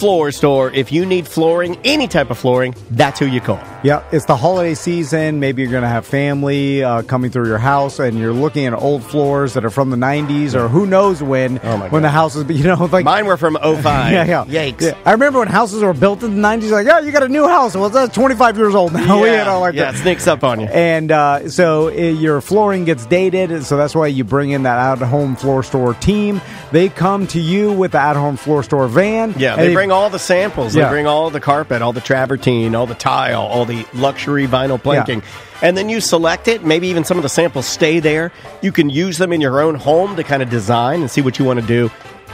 floor store. If you need flooring, any type of flooring, that's who you call. Yeah, it's the holiday season. Maybe you're going to have family coming through your house, and you're looking at old floors that are from the 90s or who knows when the houses, like mine were from 05. Yeah. Yikes. Yeah. I remember when houses were built in the 90s, like, yeah, you got a new house. Well, that's 25 years old now. It sneaks up on you. And so your flooring gets dated, so that's why you bring in that at-home floor store team. They come to you with the at-home floor store van. Yeah, they bring all the samples. Yeah. They bring all the carpet, all the travertine, all the tile, all the luxury vinyl planking. Yeah. And then you select it. Maybe even some of the samples stay there. You can use them in your own home to kind of design and see what you want to do.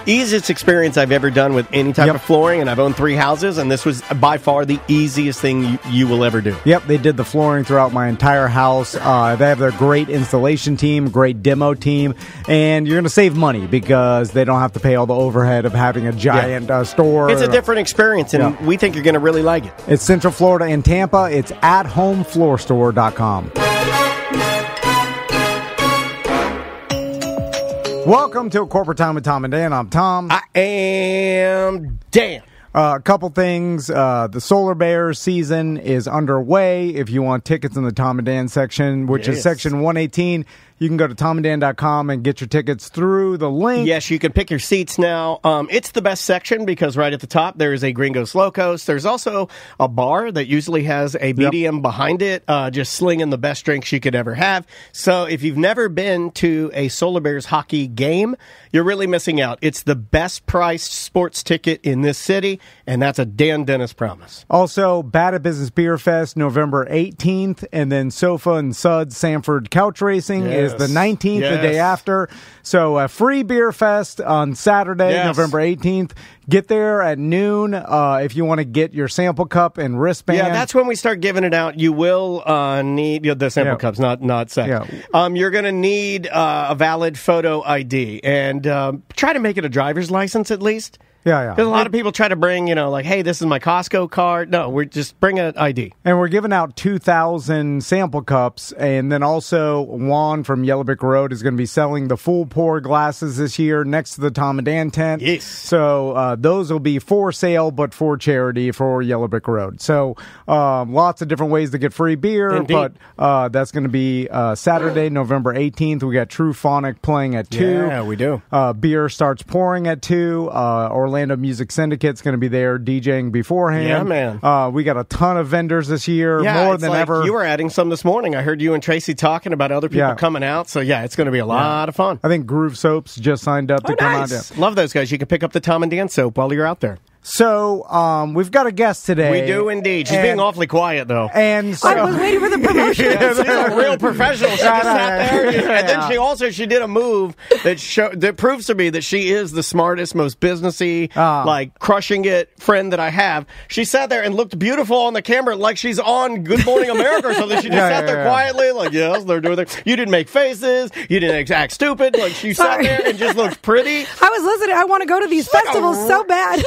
Easiest experience I've ever done with any type of flooring, and I've owned 3 houses, and this was by far the easiest thing you will ever do. Yep, they did the flooring throughout my entire house. They have their great installation team, great demo team, and you're going to save money because they don't have to pay all the overhead of having a giant store. It's a different experience, and we think you're going to really like it. It's Central Florida and Tampa. It's athomefloorstore.com. Welcome to Corporate Time with Tom and Dan. I'm Tom. I am Dan. A couple things. The Solar Bears season is underway. If you want tickets in the Tom and Dan section, which is section 118, you can go to tomanddan.com and get your tickets through the link. Yes, you can pick your seats now. It's the best section because right at the top there is a Gringos Locos. There's also a bar that usually has a medium behind it, just slinging the best drinks you could ever have. So if you've never been to a Solar Bears hockey game, you're really missing out. It's the best priced sports ticket in this city, and that's a Dan Dennis promise. Also, Bad at Business Beer Fest, November 18th, and then Sofa and Suds Sanford Couch Racing is the 19th, the day after. So, free beer fest on Saturday, November 18th. Get there at noon if you want to get your sample cup and wristband. Yeah, that's when we start giving it out. You will need the sample cups, not sex. Yeah. You're going to need a valid photo ID, and try to make it a driver's license at least. Yeah. Because a lot of people try to bring, like, hey, this is my Costco card. No, we're just bring an ID. And we're giving out 2,000 sample cups. And then also Juan from Yellow Brick Road is going to be selling the full pour glasses this year next to the Tom and Dan tent. Yes. So those will be for sale, but for charity for Yellow Brick Road. So lots of different ways to get free beer. Indeed. But that's going to be Saturday, November 18th. We got True Phonic playing at 2. Yeah, we do. Beer starts pouring at 2. Orlando Music Syndicate's going to be there DJing beforehand. Yeah, man. We got a ton of vendors this year, more than ever. You were adding some this morning. I heard you and Tracy talking about other people coming out. So, it's going to be a lot of fun. I think Groove Soaps just signed up to come out. Yeah. Love those guys. You can pick up the Tom and Dan soap while you're out there. So, we've got a guest today. We do indeed. She's being awfully quiet, though. And so, I was waiting for the promotion. She's a real professional. She just sat there. And then she did a move that proves to me that she is the smartest, most businessy, crushing it friend that I have. She sat there and looked beautiful on the camera like she's on Good Morning America or something. She just sat there quietly like, yes, they're doing their... You didn't make faces. You didn't act stupid. Like, she sat there and just looked pretty. I was listening. I want to go to these festivals so bad.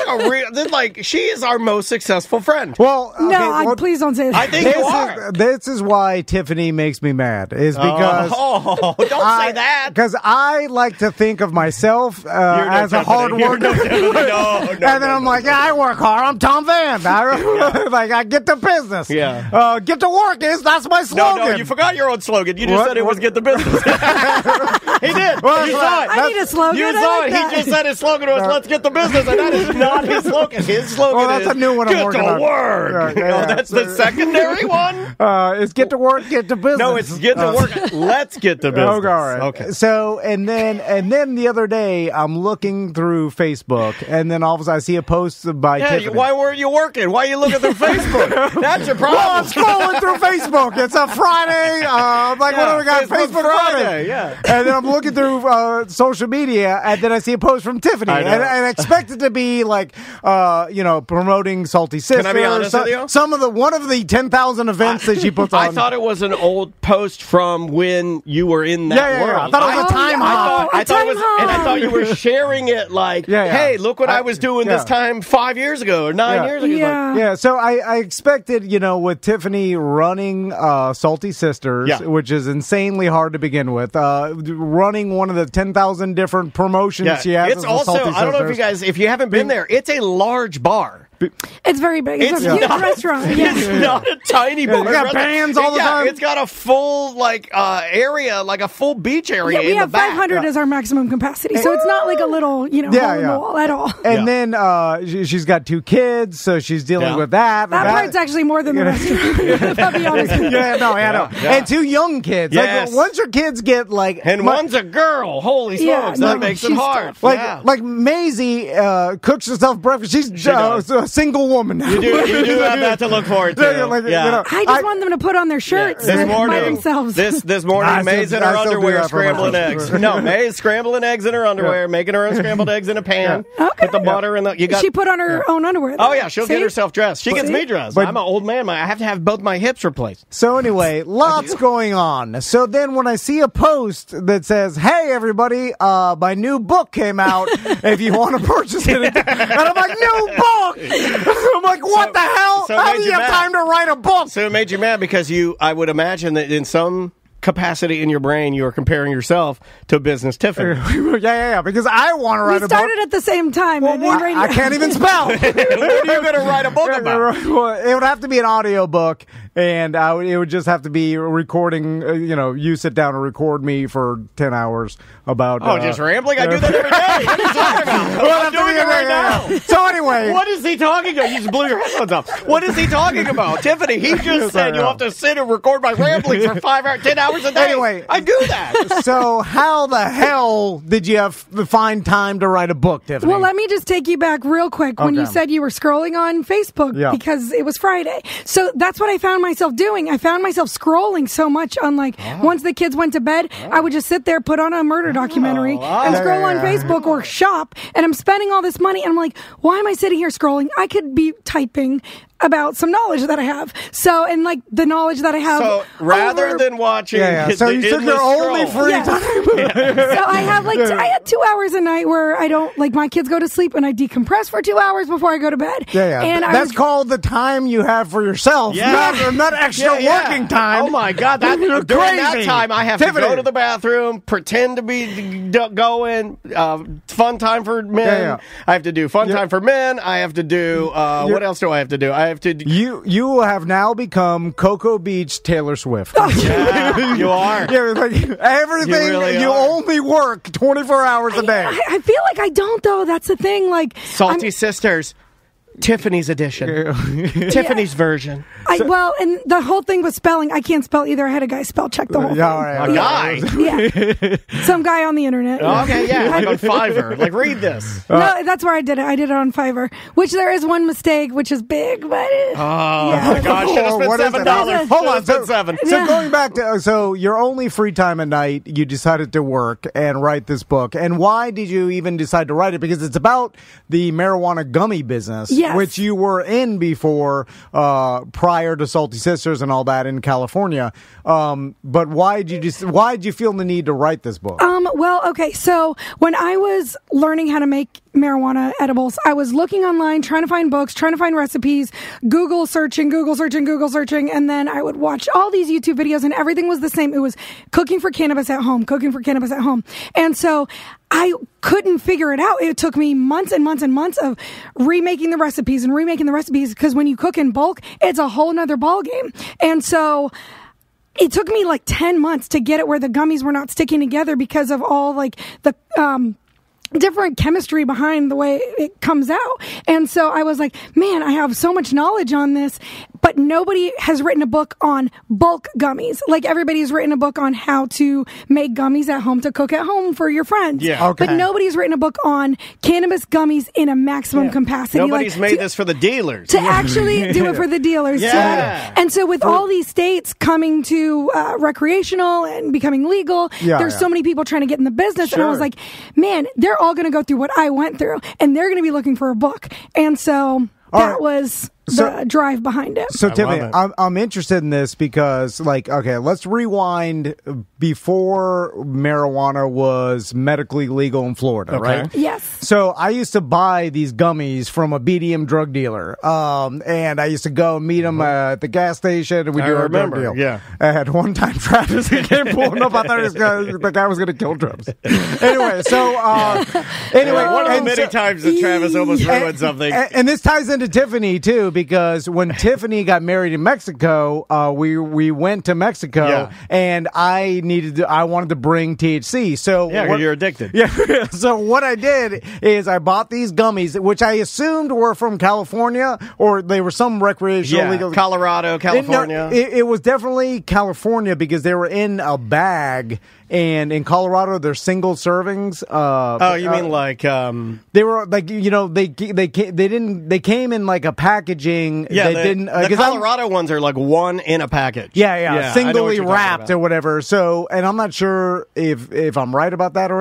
She is our most successful friend. Well, okay, please don't say that. I think you are. This is why Tiffany makes me mad. Is because don't say that. Because I like to think of myself as a hard worker, and then I'm like, I work hard. I'm Tom Van. I get the business. Yeah. Get to work that's my slogan. No, you forgot your own slogan. You just said it was get the business. He did. Well, you saw it. I need a slogan. You saw it. He just said his slogan was let's get the business, and that is not his slogan. His slogan that's a new one I'm working on. Get to work. That's the secondary one? It's get to work, get to business. No, it's get to work. Let's get to business. Okay, all right. Okay. So, and then the other day, I'm looking through Facebook, and then all of a sudden I see a post by Tiffany. Why weren't you working? Why are you looking through Facebook? That's your problem. Well, I'm scrolling through Facebook. It's a Friday. I'm like, what do we got? Facebook Friday. Yeah. And then I'm looking through social media, and then I see a post from Tiffany, and I expect it to be like, promoting Salty Sister. Can I be honest with you? One of the 10,000 events that she puts on. I thought it was an old post from when you were in that world. I thought it was a time hop. I thought you were sharing it like, hey, look what I was doing this time 5 years ago or 9 years ago. Yeah, so I expected, with Tiffany running Salty Sisters, which is insanely hard to begin with, running running one of the 10,000 different promotions she has. It's also, I don't know if you guys, if you haven't been there, it's a large bar. It's very big. It's a huge restaurant. It's not a tiny bar. It's got bands all the time. It's got a full area, like a full beach area. We have 500 as our maximum capacity, so it's not like a little, hole in the wall at all. And then she's got 2 kids, so she's dealing with that. That part's actually more than the restaurant. I'll be honest with you. And 2 young kids. Yes. Like, once your kids get and one's a girl. Holy smokes, that makes it hard. Like Maisie cooks herself breakfast. She's a single woman now. You do have that to look forward to. I just want them to put on their shirts by themselves. This morning, May's in her underwear scrambling eggs. No, May's scrambling eggs in her underwear, making her own scrambled eggs in a pan. Put the butter in the. She put on her own underwear. Oh yeah, she'll get herself dressed. She gets me dressed. I'm an old man. I have to have both my hips replaced. So anyway, lots going on. So then when I see a post that says, "Hey everybody, my new book came out. If you want to purchase it," and I'm like, "New book." I'm like, what the hell? How do you have time to write a book? So it made you mad because I would imagine that in some capacity in your brain, you are comparing yourself to business Tiffany. Because I want to write a book. We started at the same time. I can't even spell. What are you going to write a book about? It would have to be an audio book, and it would just have to be recording. You sit down and record me for 10 hours about. Just rambling? I do that every day. What are you talking about? I'm doing it right now. So anyway. What is he talking about? You just blew your headphones off. What is he talking about? Tiffany, he just said you have to sit and record my ramblings for 5 hours, 10 hours a day. Anyway, I do that. So how the hell did you find time to write a book, Tiffany? Well, let me just take you back real quick when you said you were scrolling on Facebook because it was Friday. So that's what I found myself doing. I found myself scrolling so much on once the kids went to bed, I would just sit there, put on a murder documentary and scroll on Facebook or shop, and I'm spending all this money and I'm like, why am I sitting here scrolling? I could be typing about some knowledge that I have. So, and the knowledge that I have. So, rather than watching. So, you took your only free time. So, I have I had 2 hours a night where I don't, my kids go to sleep and I decompress for 2 hours before I go to bed. And that's called the time you have for yourself, not extra working time. Oh my God. During that time, I have to go to the bathroom, pretend to be going, fun time for men. I have to do fun time for men. I have to do, what else do I have to do? You have now become Cocoa Beach Taylor Swift. Yeah, you are. Everything. You only work 24 hours a day. I feel like I don't, though. That's the thing. Salty Sisters. Tiffany's edition. Tiffany's version. And the whole thing was spelling. I can't spell either. I had a guy spell check the whole thing. A guy? Yeah. Some guy on the internet. Okay, on Fiverr. Read this. No, that's where I did it. I did it on Fiverr, which there is one mistake, which is big, but... my gosh. Should have spent $7. Hold on. So going back to... your only free time at night, you decided to work and write this book. And why did you even decide to write it? Because it's about the marijuana gummy business. Yes. Which you were in before, prior to Salty Sisters and all that in California. But why'd you feel the need to write this book? So when I was learning how to make marijuana edibles, I was looking online, trying to find books, trying to find recipes, Google searching, and then I would watch all these YouTube videos and everything was the same. It was cooking for cannabis at home. And so I couldn't figure it out. It took me months and months and months of remaking the recipes because when you cook in bulk, it's a whole nother ballgame. And so it took me 10 months to get it where the gummies were not sticking together because of all the different chemistry behind the way it comes out. And so I was like, man, I have so much knowledge on this, but nobody has written a book on bulk gummies. Everybody's written a book on how to make gummies at home to cook at home for your friends. Yeah. Okay. But nobody's written a book on cannabis gummies in a maximum capacity. Nobody's made this for the dealers. To actually do it for the dealers. Yeah. And so with all these states coming to recreational and becoming legal, there's so many people trying to get in the business. Sure. And I was like, man, they're all going to go through what I went through and they're going to be looking for a book. And so that was the drive behind it. So, Tiffany, I'm interested in this because, okay, let's rewind before marijuana was medically legal in Florida, right? Yes. So, I used to buy these gummies from a BDM drug dealer, and I used to go meet him at the gas station, and we do our drug deal. Yeah. At one time, Travis came pulling up. I thought the guy was going to kill Travis. Anyway, so one of the many times that Travis almost ruined something. And this ties into Tiffany too, because when Tiffany got married in Mexico, we went to Mexico, and I wanted to bring THC. So you're addicted. Yeah. So what I did is I bought these gummies, which I assumed were from California, or they were some recreational legal. Colorado, California. It was definitely California because they were in a bag. And in Colorado, they're single servings. You mean like they were like they came in like a packaging. Yeah, they didn't. The Colorado ones are like one in a package. Yeah, singly wrapped or whatever. So, and I'm not sure if I'm right about that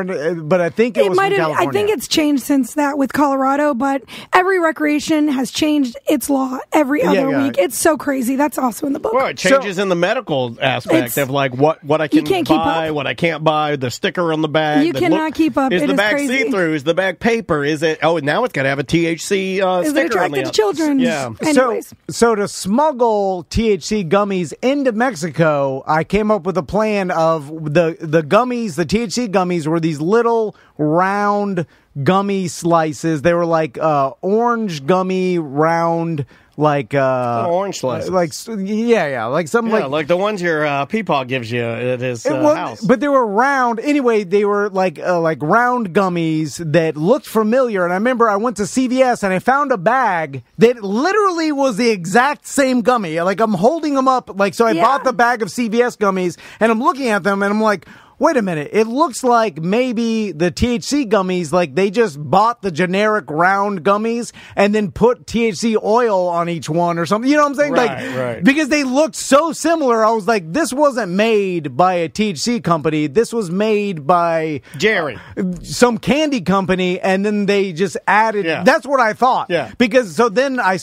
but I think it was from California. I think it's changed since that with Colorado, but every recreation has changed its law every other week. It's so crazy. That's also in the book. Well, it changes in the medical aspect of like what I can buy, what I can't buy, the sticker on the bag. You cannot keep up. Is the bag crazy. See-through? Is the bag paper? Is it? Oh, now it's got to have a THC sticker is it attracted on the to children? Yeah. Anyways. So to smuggle THC gummies into Mexico, I came up with a plan of the gummies. The THC gummies were these little round gummy slices. They were like orange gummy round. Like orange slices, like like the ones your peepaw gives you at his house. But they were round anyway. They were like round gummies that looked familiar. And I remember I went to CVS and I found a bag that literally was the exact same gummy. Like I'm holding them up, so I bought the bag of CVS gummies and I'm looking at them and I'm like, wait a minute, it looks like maybe the THC gummies, like they just bought the generic round gummies and then put THC oil on each one or something. You know what I'm saying? Right. Because they looked so similar. I was like, this wasn't made by a THC company. This was made by Jerry, some candy company, and then they just added. Yeah. That's what I thought. Yeah. Because so then I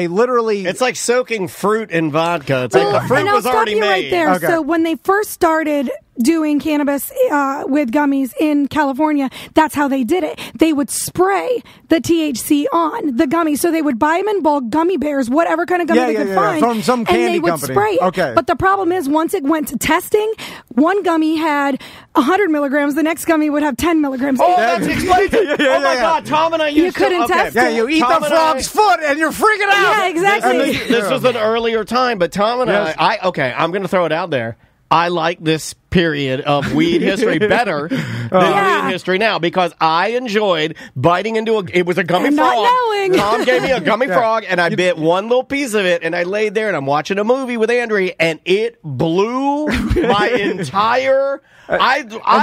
literally. It's like soaking fruit in vodka. It's like the fruit was already made. Right there. Okay. So when they first started doing cannabis with gummies in California, that's how they did it. They would spray the THC on the gummies. So they would buy them in bulk, gummy bears, whatever kind of gummy they could find. From some candy and they would company. Spray it. Okay. But the problem is, once it went to testing, one gummy had 100 milligrams, the next gummy would have 10 milligrams. Oh, that's explains it. Oh my God, Tom and I used to. You couldn't test it. Yeah, you eat Tom the frog's foot and you're freaking out. Yeah, exactly. This was an earlier time, but Tom and I'm going to throw it out there. I like this period of weed history better than weed history now because I enjoyed biting into it was a gummy frog. Not knowing. Tom gave me a gummy frog and I bit one little piece of it and I laid there and I'm watching a movie with Andrea and it blew my entire. I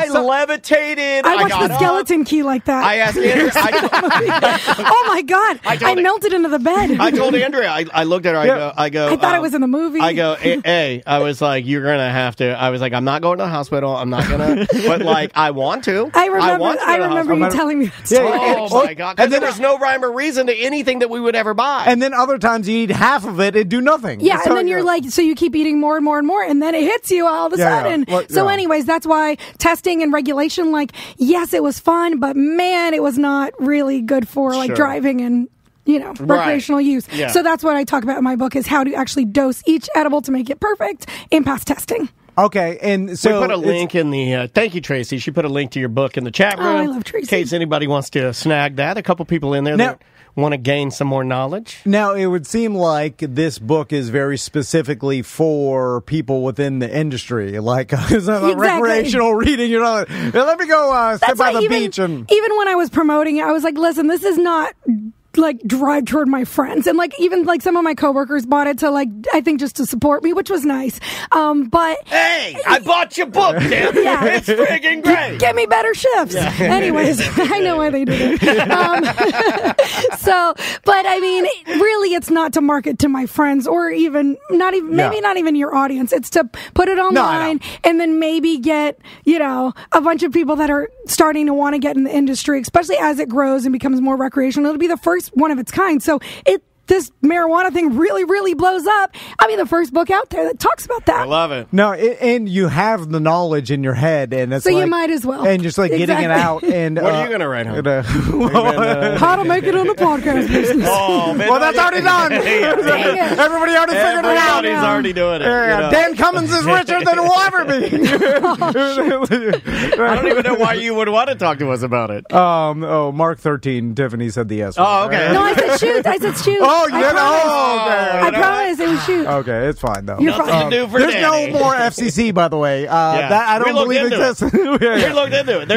levitated. I watched the skeleton key like that. I asked Andrea. Oh my God! I melted into the bed. I told Andrea. I looked at her. I go. I thought I was in the movie. I go. Hey, I was like, you're gonna have to. I was like, I'm not going to the hospital. I'm not gonna. But like, I want to. I remember you telling me that story. Oh my God! Because there was no rhyme or reason to anything that we would ever buy. And then other times you eat half of it and do nothing. Yeah, and then you're like, so you keep eating more and more and more, and then it hits you all of a sudden. Yeah. So, anyways, that's why testing and regulation, yes, it was fun, but man, it was not really good for driving and recreational use. Yeah. So that's what I talk about in my book is how to actually dose each edible to make it perfect and pass testing. Okay, and so we put a link in the. Thank you, Tracy. She put a link to your book in the chat room. Oh, I love Tracy. In case anybody wants to snag that, a couple people in there that want to gain some more knowledge. Now, it would seem like this book is very specifically for people within the industry, recreational reading. Let me go sit by the beach. And even when I was promoting it, I was like, listen, this is not drive toward my friends, and even some of my coworkers bought it to I think just to support me, which was nice. But hey, I bought your book, damn it. Yeah. It's friggin' great. Get me better shifts. Yeah. Anyways, I know why they did it. But I mean, really, it's not to market to my friends or not even your audience. It's to put it online and then maybe get a bunch of people that are starting to want to get in the industry, especially as it grows and becomes more recreational. It'll be the first one of its kind. So this marijuana thing really, really blows up, I'll be the first book out there that talks about that. I love it. No, and you have the knowledge in your head, and it's so like, you might as well. And just like getting it out. And what are you going to write home? How to make it on the podcast business. Oh, man, well, that's already done. Everybody already figured it out. Everybody's already doing it. Dan Cummins is richer than we'll ever be. I don't even know why you would want to talk to us about it. Mark 13. Tiffany said the yes. Oh, okay. No, I said shoot. Oh, you did? Oh, okay. I promise it was shoot. Okay, it's fine though. You're fine. To do for There's Danny. no more FCC, by the way. That I don't believe exists. We looked into it.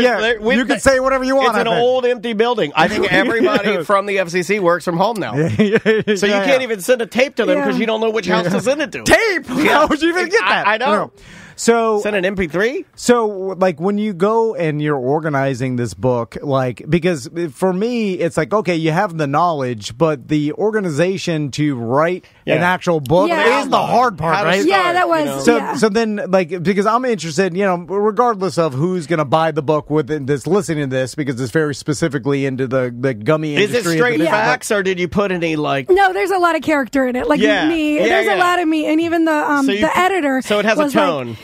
You can say whatever you want. It's an old, empty building. I think everybody from the FCC works from home now. So you can't even send a tape to them because you don't know which house to send it to. Tape? How would you even get that? I know. So send an MP3. So like when you go and you're organizing this book, like because for me it's like okay, you have the knowledge, but the organization to write an actual book is the hard part, right? Yeah, that was. So then like because I'm interested, regardless of who's going to buy the book with this listening to this, because it's very specifically into the gummy industry. Is it straight facts, or did you put any like? No, there's a lot of character in it. Like me, there's a lot of me, and even the editor. So it has a tone. Like,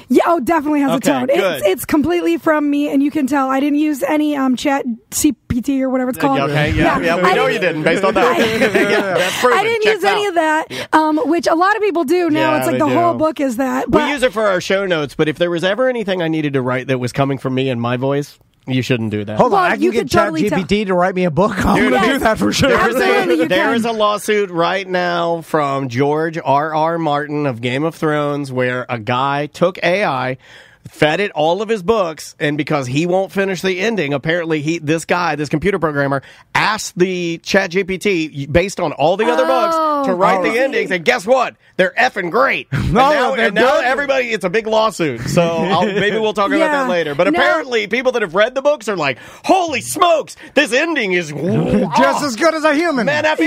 definitely has a tone. It's completely from me, and you can tell. I didn't use any chat CPT or whatever it's called. Okay, we know you didn't based on that. That's proven. I didn't use any of that, which a lot of people do now. It's like the whole book is that. But we use it for our show notes, but if there was ever anything I needed to write that was coming from me in my voice, you shouldn't do that. Hold on, I can get ChatGPT to write me a book. I'm going to do that for sure. There is a lawsuit right now from George R.R. Martin of Game of Thrones where a guy took AI, fed it all of his books, and because he won't finish the ending, apparently this computer programmer, asked the ChatGPT, based on all the other books, to write the endings, and guess what? They're effing great. And now everybody, it's a big lawsuit, so maybe we'll talk about that later. But apparently, people that have read the books are like, holy smokes, this ending is just as good as a human. Man, but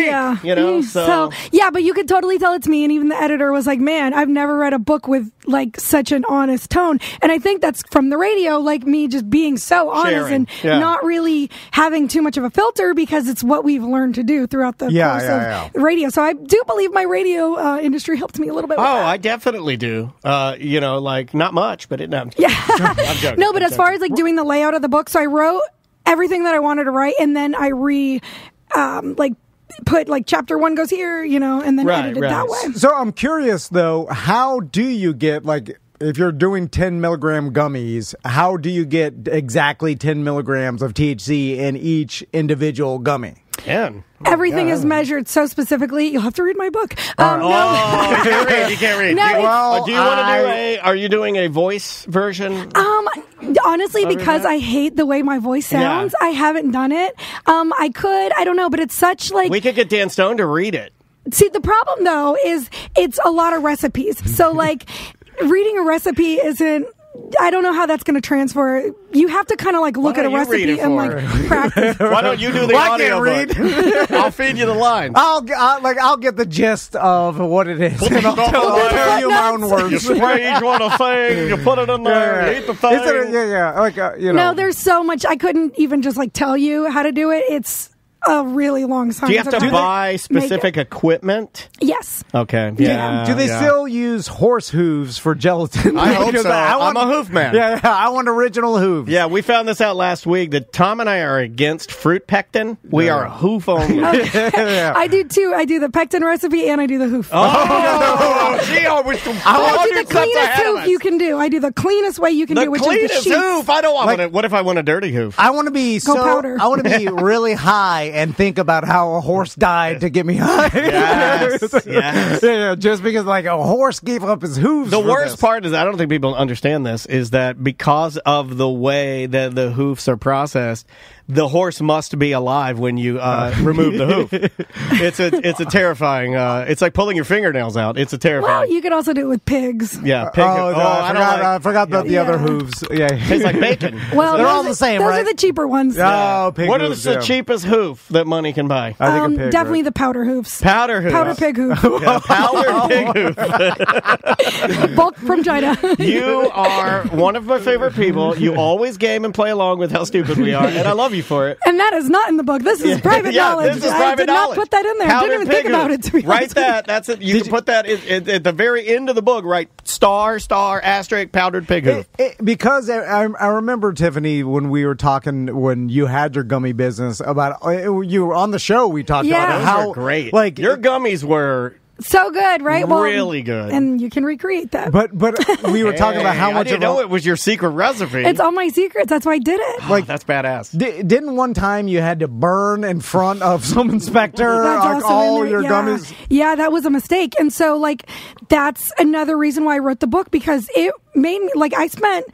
you could totally tell it's me, and even the editor was like, man, I've never read a book with like such an honest tone. And I think that's from the radio, like me just being so honest and not really having too much of a filter, because it's what we've learned to do throughout the course of radio. So I do believe my radio industry helped me a little bit with that. I definitely do. Like not much, but it not. Yeah. I'm joking. No, but as far as like doing the layout of the book, so I wrote everything that I wanted to write, and then I put like chapter 1 goes here, and then edited that way. So I'm curious though, how do you get like, if you're doing 10 milligram gummies, how do you get exactly 10 milligrams of THC in each individual gummy? Everything is measured so specifically. You'll have to read my book. You can't read. You can't read. Do you want to do are you doing a voice version? Honestly, because I hate the way my voice sounds, I haven't done it. I could, I don't know, but it's such like... We could get Dan Stone to read it. See, the problem though is it's a lot of recipes. So like reading a recipe isn't... I don't know how that's going to transfer. You have to kind of like look at a recipe and like practice. Why don't you do the audio book? I'll feed you the lines. I'll get the gist of what it is. And I'll tell you my own words. You spray each one a thing. You put it in there. You eat the thing. No, there's so much. I couldn't even just like tell you how to do it. It's a really long time. Do you have to buy specific equipment? Yes. Okay. Do they still use horse hooves for gelatin? I hope so. I'm a hoof man. Yeah, I want original hooves. Yeah, we found this out last week that Tom and I are against fruit pectin. We are hoof only. I do too. I do the pectin recipe and I do the hoof. I do the cleanest hoof you can do. I do the cleanest way you can do, which is the sheets. Hoof. I don't want it. What if I want a dirty hoof? I want to be I want to be really high and think about how a horse died to get me high. Yes. Just because like a horse gave up his hooves. The worst part is, I don't think people understand this, is that because of the way that the hoofs are processed, the horse must be alive when you remove the hoof. It's a terrifying. It's like pulling your fingernails out. It's a terrifying. Well, you could also do it with pigs. Yeah, pig. I forgot about the other hooves. Yeah, tastes like bacon. Well, they're all the same, those right? are the cheaper ones. Oh, pig what hooves, is the cheapest hoof that money can buy? I think a pig, definitely right? the powder hoofs. Powder hoof. Powder pig hoof. Yeah, powder pig hoof. Bulk from China. You are one of my favorite people. You always game and play along with how stupid we are, and I love you for it. And that is not in the book. This is private knowledge. This is private knowledge. I did not put that in there. I didn't even think about it, to be honest. Write that. That's it. You can put that at the very end of the book. Write star, asterisk, powdered pig hoof. Because I remember, Tiffany, when we were talking, when you had your gummy business, about you were on the show, we talked about those how were great. Like your gummies were so good, right? Really good. And you can recreate that. But we were talking about how much I didn't know it was your secret recipe. It's all my secrets. That's why I did it. Like that's badass. Didn't one time you had to burn in front of some inspector That's all your gummies? Yeah, that was a mistake. And so that's another reason why I wrote the book, because it made me I spent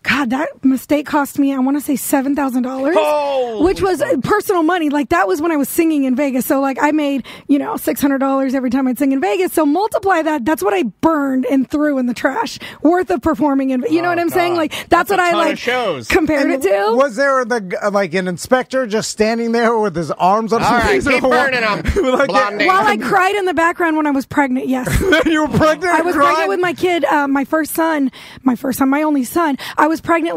God, that mistake cost me, I want to say $7,000, which was personal money. That was when I was singing in Vegas. So I made, $600 every time I'd sing in Vegas. So multiply that. That's what I burned and threw in the trash worth of performing. You know what I'm saying? That's what I compared it to. Was there an inspector just standing there with his arms on his face? All right, keep burning them. While I cried in the background when I was pregnant, yes. You were pregnant? I was pregnant with my kid, my only son. I was pregnant,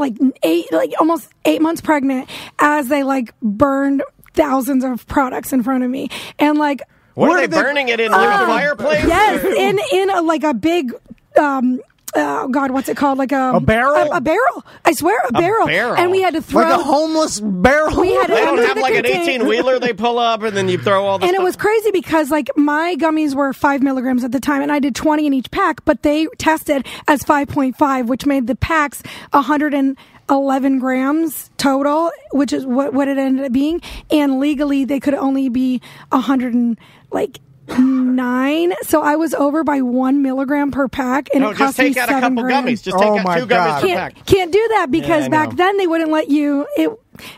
almost 8 months pregnant, as they burned thousands of products in front of me. And what are they burning it in a fireplace? Yes, in a big oh God, what's it called? A barrel? A barrel. I swear, a barrel. And we had to throw a homeless barrel. We had to they don't have an 18-wheeler they pull up and then you throw all the stuff. And it was crazy because my gummies were 5 milligrams at the time, and I did 20 in each pack, but they tested as 5.5, which made the packs 111 grams total, which is what it ended up being. And legally they could only be 109. So I was over by 1 milligram per pack, and it cost me $7,000. Just take out a couple gummies. Just take out 2 gummies per pack. Can't do that because back then they wouldn't let you.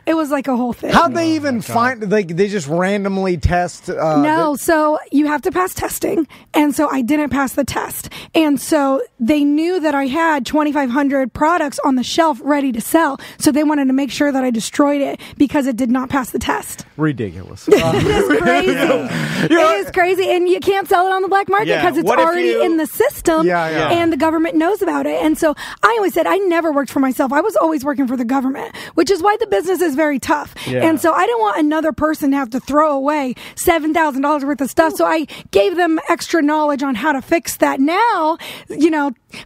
It was like a whole thing. How'd they even find? They just randomly test? No, so you have to pass testing, and so I didn't pass the test, and so they knew that I had 2,500 products on the shelf ready to sell, so they wanted to make sure that I destroyed it because it did not pass the test. Ridiculous. It is crazy. It is crazy, and you can't sell it on the black market because it's already in the system, and the government knows about it. And so I always said I never worked for myself. I was always working for the government, which is why the business is very tough. And so I didn't want another person to have to throw away $7,000 worth of stuff. So I gave them extra knowledge on how to fix that. Now,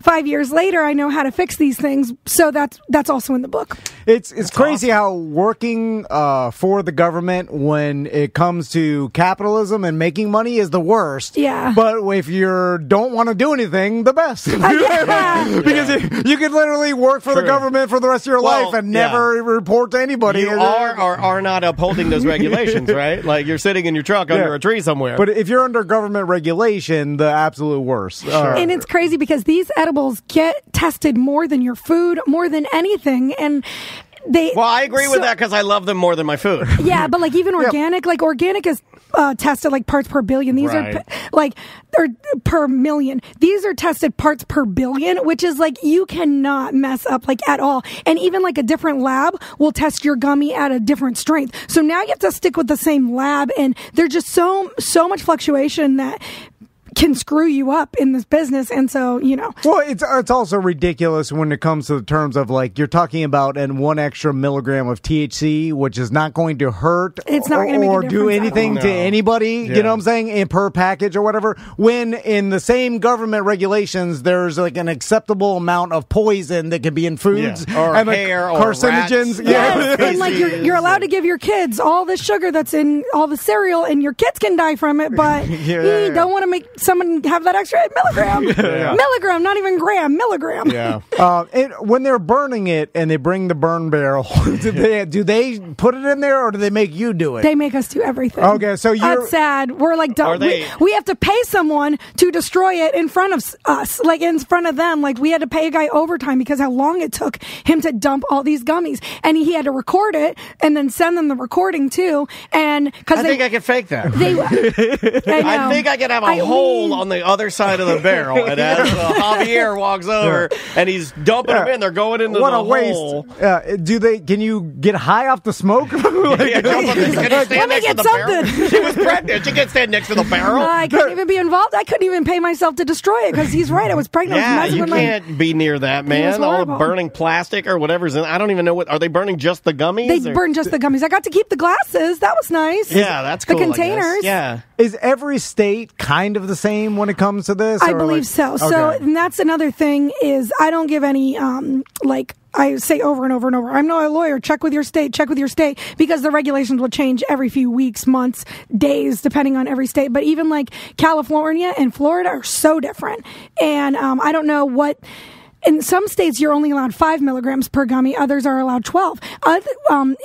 5 years later, I know how to fix these things. So that's also in the book. It's crazy how working for the government when it comes to capitalism and making money is the worst. Yeah. But if you don't want to do anything, the best. Because you could literally work for the government for the rest of your life and never report to anybody. You are not upholding those regulations, right? You're sitting in your truck under a tree somewhere. But if you're under government regulation, the absolute worst. And it's crazy because these edibles get tested more than your food, more than anything. And I agree with that because I love them more than my food. Yeah, but even organic, organic is tested parts per billion. These are or per million. These are tested parts per billion, which is you cannot mess up at all. And even a different lab will test your gummy at a different strength. So now you have to stick with the same lab, and there's just so much fluctuation that can screw you up in this business. And so, Well, it's also ridiculous when it comes to the terms of you're talking about 1 extra milligram of THC, which is not going to hurt it's not going to make a do anything to anybody, you know what I'm saying, in per package or whatever, when in the same government regulations, there's an acceptable amount of poison that can be in foods or and hair or carcinogens. And you're allowed to give your kids all the sugar that's in all the cereal, and your kids can die from it, but you don't want to make someone have that extra milligram. Milligram, not even gram, milligram. When they're burning it and they bring the burn barrel, do they put it in there or do they make you do it? They make us do everything. Okay, so that's sad. We're we have to pay someone to destroy it in front of us, in front of them. We had to pay a guy overtime because how long it took him to dump all these gummies, and he had to record it and then send them the recording too. And I think I can fake that. I think I could have a whole hole on the other side of the barrel, and as Javier walks over and he's dumping them in, they're going into what the a waste. hole. Can you get high off the smoke? Can you stand next to the barrel? She was pregnant. She can't stand next to the barrel. I couldn't even be involved. I couldn't even pay myself to destroy it because he's right. I was pregnant. Yeah, you can't be near that, man. All the burning plastic or whatever's in. I don't even know what. Are they burning just the gummies? They burn just the gummies. I got to keep the glasses. That was nice. Yeah, that's cool. The containers. Yeah. Is every state kind of the same when it comes to this? I believe so. Okay. So and that's another thing is I don't give any I say over and over and over, I'm not a lawyer. Check with your state, because the regulations will change every few weeks, months, days, depending on every state. But even like California and Florida are so different. And I don't know what... In some states, you're only allowed 5 milligrams per gummy. Others are allowed 12.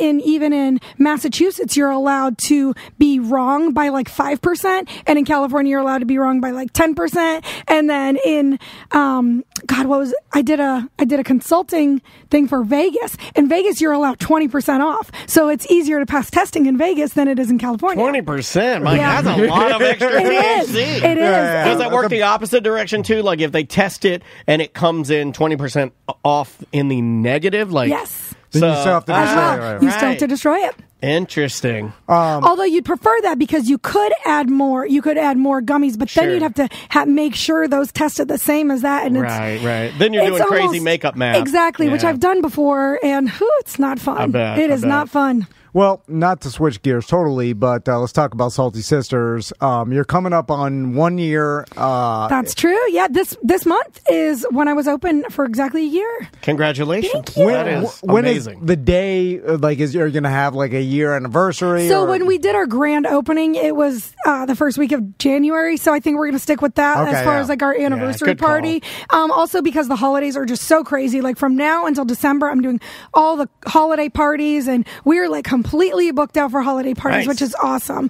Even in Massachusetts, you're allowed to be wrong by like 5%. And in California, you're allowed to be wrong by like 10%. And then in, I did a consulting thing for Vegas. In Vegas, you're allowed 20% off. So it's easier to pass testing in Vegas than it is in California. 20%? That's a lot of extra THC. It is. Does that work the opposite direction too? Like if they test it and it comes in 20% off in the negative? Yes. So, you still have to destroy it. You still have to destroy it. Interesting. Although you'd prefer that because you could add more. You could add more gummies, but then you'd have to make sure those tested the same as that. And right. Then you're doing crazy makeup math. Exactly, which I've done before, and it's not fun. I bet. It is not fun. Well, not to switch gears totally, but let's talk about Salty Sisters. You're coming up on 1 year. That's true. Yeah, this month is when I was open for exactly a year. Congratulations. Thank you. That is when amazing. Is the day, you're going to have like a year anniversary? So when we did our grand opening, it was the first week of January. So I think we're going to stick with that as far as like our anniversary party. Also because the holidays are just so crazy. Like from now until December, I'm doing all the holiday parties, and we're like completely booked out for holiday parties, which is awesome.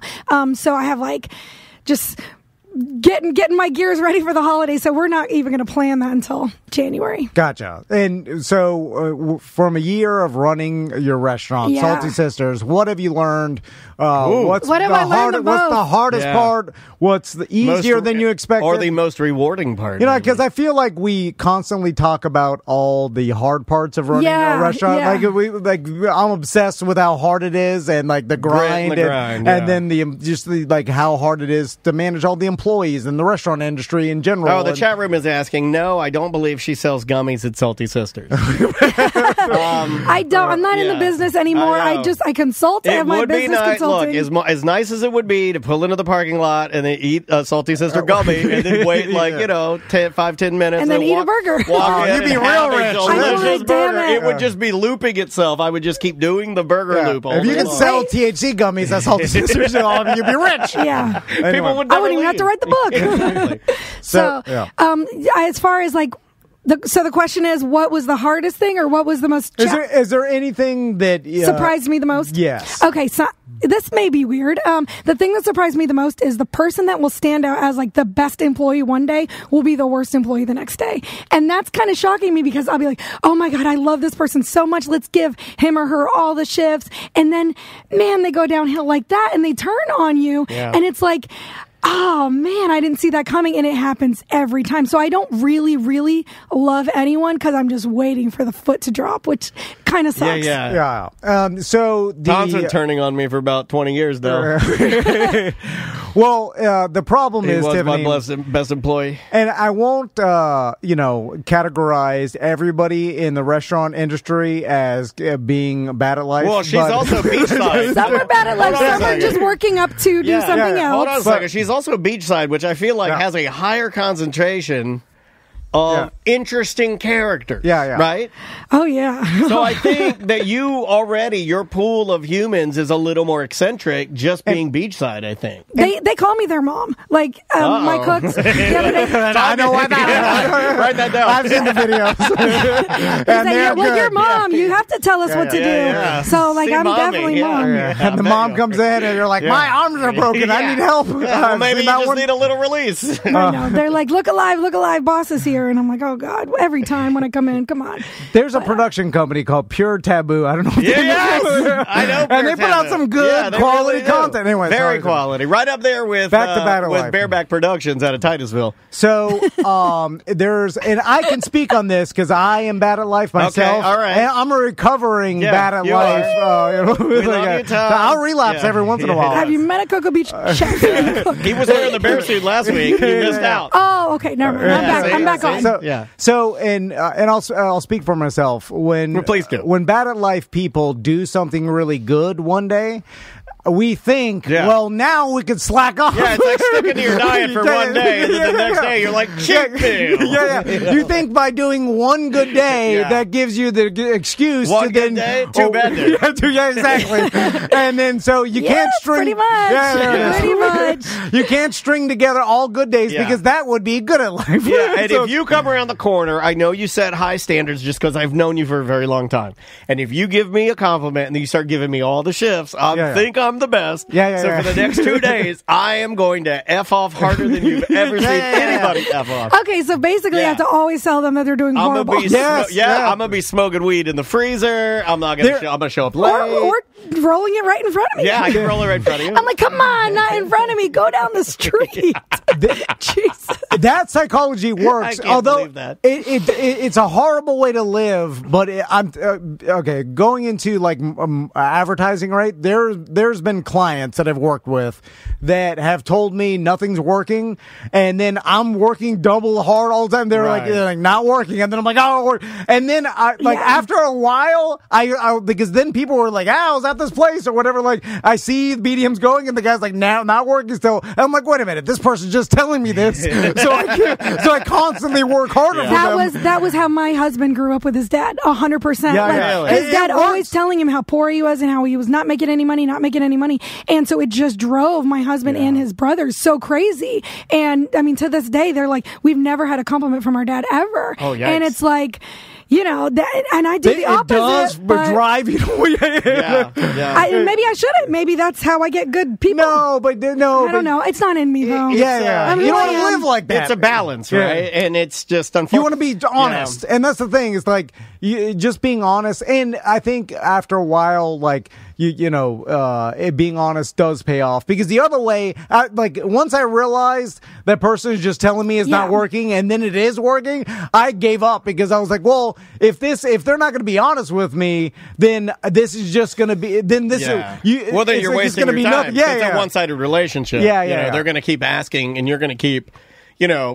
So I have like just getting my gears ready for the holidays. So we're not even going to plan that until January. Gotcha. And so from a year of running your restaurant, Salty Sisters, what have you learned? What have I learned the most? What's the hardest part? What's the easier than you expected? Or the most rewarding part? Because I feel like we constantly talk about all the hard parts of running a restaurant. Yeah. I'm obsessed with how hard it is and like the grind, and then the how hard it is to manage all the employees and the restaurant industry in general. Oh, the chat room is asking, no, I don't believe she sells gummies at Salty Sisters. I don't. I'm not in the business anymore. I consult. I have my business consulting. Look, as nice as it would be to pull into the parking lot and then eat a Salty Sister gummy and then wait 5-10 minutes and then eat a burger. You'd be real rich. Delicious burger. It would just be looping itself. I would just keep doing the burger loop. If you could sell THC gummies at Salty Sisters, you'd be rich. Yeah. People would. I wouldn't even have to write the book. Exactly. So, as far as like. So the question is, what was the hardest thing, or what was the most? Is there anything that surprised me the most? Yes. Okay, so this may be weird. The thing that surprised me the most is the person that will stand out as like the best employee one day will be the worst employee the next day, and that's kind of shocking me because I'll be like, oh my god, I love this person so much. Let's give him or her all the shifts, and then man, they go downhill like that, and they turn on you, and it's like. Oh, man, I didn't see that coming, and it happens every time. So I don't really, really love anyone because I'm just waiting for the foot to drop, which kind of sucks. Yeah. So Tom's been turning on me for about 20 years, though. Well, the problem is, Tiffany, my best employee. And I won't, categorize everybody in the restaurant industry as being bad at life. Well, she's also beachside. Some are bad at life. Some are just working up to do something else. Hold on a second. She's also beachside, which I feel like has a higher concentration of interesting characters. Right? Oh, yeah. So I think that your pool of humans is a little more eccentric just being beachside, I think. They call me their mom. Like, my cooks the other day. I know why that. Write that down. I've seen the videos. And they're like, your mom, you have to tell us what to do. Yeah. So, like, I'm definitely mom. And the mom comes in and you're like, my arms are broken. I need help. Well, maybe you just need a little release. I know. They're like, look alive, boss is here. And I'm like, oh, God. Every time when I come in, come on. There's a production company called Pure Taboo. I don't know. Yes, I know. And they put out some good quality content. Anyway, very quality. Right up there with Bareback Productions out of Titusville. So and I can speak on this because I am bad at life myself. Okay, all right. And I'm a recovering bad at life. We love you, Tom. I'll relapse every once in a while. Have you met a Cocoa Beach chef? He was wearing the bear suit last week. He missed out. Oh, okay. Never mind. I'm back on. So I'll speak for myself. Please do. When bad at life people do something really good one day, we think, well, now we can slack off. Yeah, it's like sticking to your diet for one day, and then the next day you're like, cheat meal. You think by doing one good day, that gives you the excuse one to good day, two bad days. Exactly. And then so you can't string. Pretty much. Pretty much. You can't string together all good days because that would be good at life. Yeah, and if you come around the corner, I know you set high standards just because I've known you for a very long time. And if you give me a compliment and then you start giving me all the shifts, I think I'm the best. For the next 2 days, I am going to F off harder than you've ever seen anybody F off. Okay, so basically I have to always tell them that they're doing horrible. I'm going to be smoking weed in the freezer. I'm going to show up late. Or rolling it right in front of me. Yeah, I can roll it right in front of you. I'm like, come on, not in front of me. Go down the street. Jesus. That psychology works. I can't believe that. It's a horrible way to live, but I'm okay. Going into like advertising, right? There's been clients that I've worked with that have told me nothing's working, and then I'm working double hard all the time. They're like not working, and then I'm like, oh, and then after a while, I because then people were like, I was at this place or whatever. Like I see the BDM's going, and the guy's like, now not working still. And I'm like, wait a minute, this person's just telling me this, so I constantly work harder for them. That was how my husband grew up with his dad, 100%. His dad always telling him how poor he was and how he was not making any money, and so it just drove my husband and his brothers so crazy. And I mean, to this day, they're like, we've never had a compliment from our dad ever. Oh, yikes. And it's like, you know, and I do the opposite. It does, but drive you. Maybe I shouldn't. Maybe that's how I get good people. No. I don't know. It's not in me though. You don't live like that. It's a balance, right? And it's just unfortunate. You want to be honest, and that's the thing. It's like just being honest. And I think after a while, like being honest does pay off, because the other way, once I realized that person is just telling me it's not working, and then it is working, I gave up because I was like, well, if they're not going to be honest with me, then this is just going to be then you're wasting your time. It's a one-sided relationship. They're going to keep asking, and you're going to keep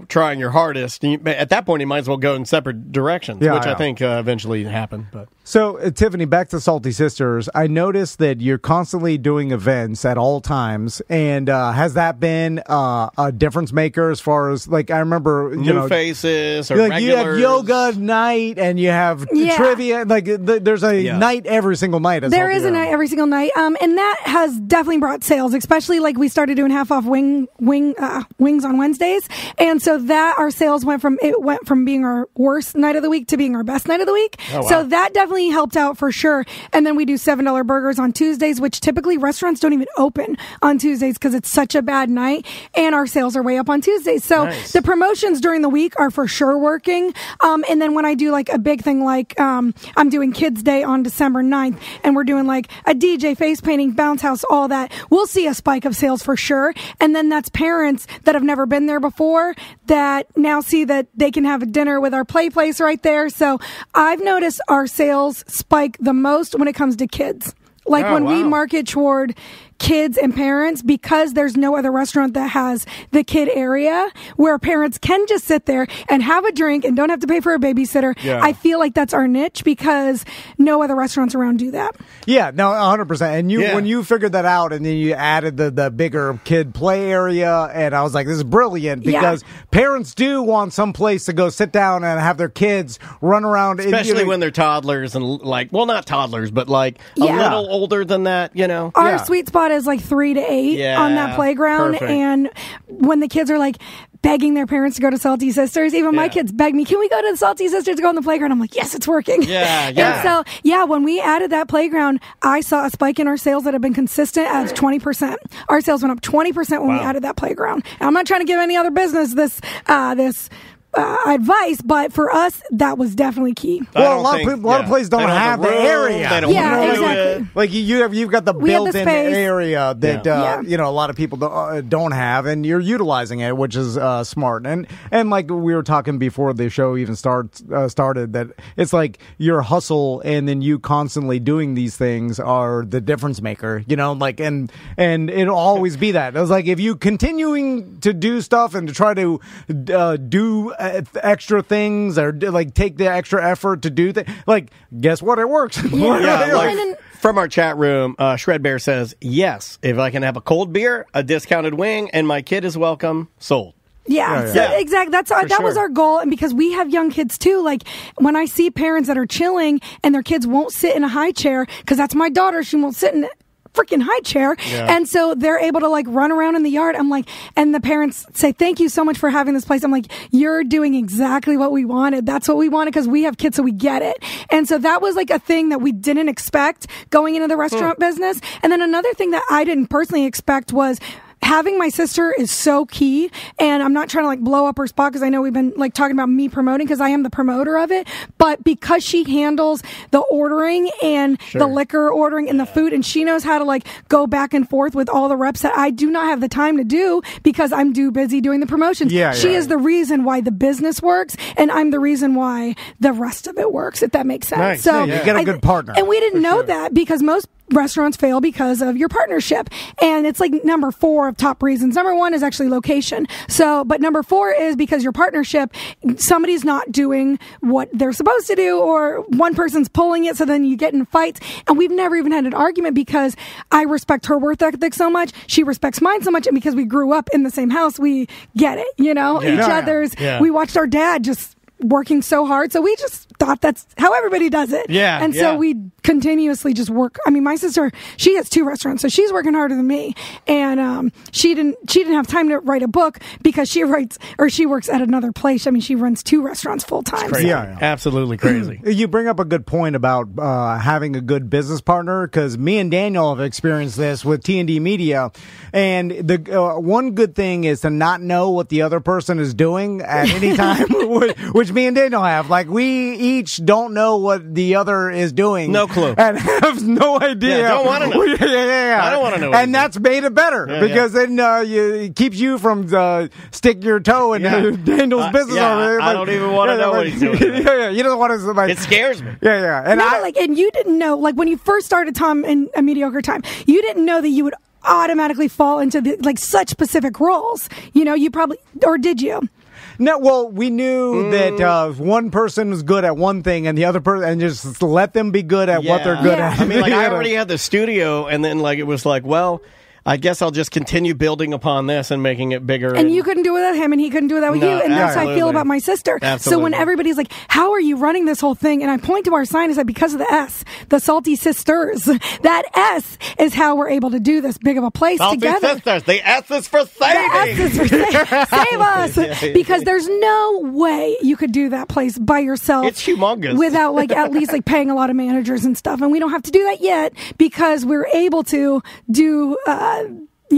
trying your hardest. At that point, you might as well go in separate directions, which I think eventually happened. But so, Tiffany, back to Salty Sisters. I noticed that you're constantly doing events at all times, and has that been a difference maker as far as, like, I remember new faces or regulars? You have yoga night and you have trivia. Like, there's a night every single night. There is a night every single night, and that has definitely brought sales. Especially like we started doing half off wings on Wednesdays. And so that our sales went from being our worst night of the week to being our best night of the week. Oh, wow. So that definitely helped out for sure. And then we do $7 burgers on Tuesdays, which typically restaurants don't even open on Tuesdays because it's such a bad night. And our sales are way up on Tuesdays. So the promotions during the week are for sure working. And then when I do like a big thing, like I'm doing Kids Day on December 9th, and we're doing like a DJ, face painting, bounce house, all that, we'll see a spike of sales for sure. And then that's parents that have never been there before that now see that they can have a dinner with our play place right there. So I've noticed our sales spike the most when it comes to kids. Like we market toward kids and parents, because there's no other restaurant that has the kid area where parents can just sit there and have a drink and don't have to pay for a babysitter. I feel like that's our niche because no other restaurants around do that. Yeah, no, 100%. And when you figured that out and then you added the bigger kid play area, and I was like, this is brilliant, because parents do want some place to go sit down and have their kids run around. Especially when they're toddlers and not toddlers, but like a little older than that, Our sweet spot is like 3 to 8 on that playground. Perfect. And when the kids are like begging their parents to go to Salty Sisters, even my kids beg me, can we go to the Salty Sisters to go on the playground? I'm like, yes, it's working. And so, when we added that playground, I saw a spike in our sales that have been consistent at 20%. Our sales went up 20% when we added that playground. And I'm not trying to give any other business this advice, but for us, that was definitely key. Well, a lot of places don't have the area. Exactly. Like you've got the built-in area that a lot of people don't have, and you're utilizing it, which is smart. And like we were talking before the show even started, that it's like your hustle and then you constantly doing these things are the difference maker. And it'll always be that. It was like if you continuing to do stuff and to try to do extra things or like take the extra effort to do things, like guess what, it works. From our chat room, Shred Bear says, yes, if I can have a cold beer, a discounted wing, and my kid is welcome, sold. Yeah. Exactly. That was our goal. And because we have young kids too, like when I see parents that are chilling and their kids won't sit in a high chair, because that's my daughter, she won't sit in freaking high chair. And so they're able to like run around in the yard. I'm like, and the parents say, thank you so much for having this place. I'm like, you're doing exactly what we wanted. That's what we wanted because we have kids, so we get it. And so that was like a thing that we didn't expect going into the restaurant business. And then another thing that I didn't personally expect was having my sister is so key, and I'm not trying to like blow up her spot because I know we've been like talking about me promoting because I am the promoter of it, but because she handles the ordering and the liquor ordering and the food, and she knows how to like go back and forth with all the reps that I do not have the time to do because I'm too busy doing the promotions. She is the reason why the business works, and I'm the reason why the rest of it works, if that makes sense. Nice. So you get a good partner. And we didn't know that because most restaurants fail because of your partnership, and it's like number 4 of top reasons. Number 1 is actually location, but number 4 is because your partnership, somebody's not doing what they're supposed to do, or one person's pulling it, so then you get in fights. And we've never even had an argument because I respect her work ethic so much, she respects mine so much, and because we grew up in the same house, we get it, each other's. We watched our dad just working so hard, so we just thought that's how everybody does it. And so we continuously just work. I mean, my sister, she has 2 restaurants, so she's working harder than me, and she didn't have time to write a book because she works at another place. I mean, she runs 2 restaurants full time. Absolutely crazy. You bring up a good point about having a good business partner, because me and Daniel have experienced this with T&D Media, and the one good thing is to not know what the other person is doing at any time, which me and Daniel have. Like, we each don't know what the other is doing. No clue. And have no idea. Don't want to know. I don't want to know. And that's made it better because then it keeps you from stick your toe in Daniel's business. I don't even want to know what he's doing. You don't want to. Like, it scares me. And you didn't know, like when you first started Tom in A Mediocre Time, you didn't know that you would automatically fall into such specific roles. You probably, or did you? No, well, we knew that one person was good at one thing and the other person, and just let them be good at what they're good at. I mean, I already had the studio, and then it was like, well, I guess I'll just continue building upon this and making it bigger. And you couldn't do it without him, and he couldn't do it without you. And that's how I feel about my sister. Absolutely. So when everybody's like, how are you running this whole thing? And I point to our sign and say, because of the S, the Salty Sisters. That S is how we're able to do this big of a place together. Salty Sisters. The S is for saving. The S is for save us. Because there's no way you could do that place by yourself. It's humongous. Without at least paying a lot of managers and stuff. And we don't have to do that yet because we're able to do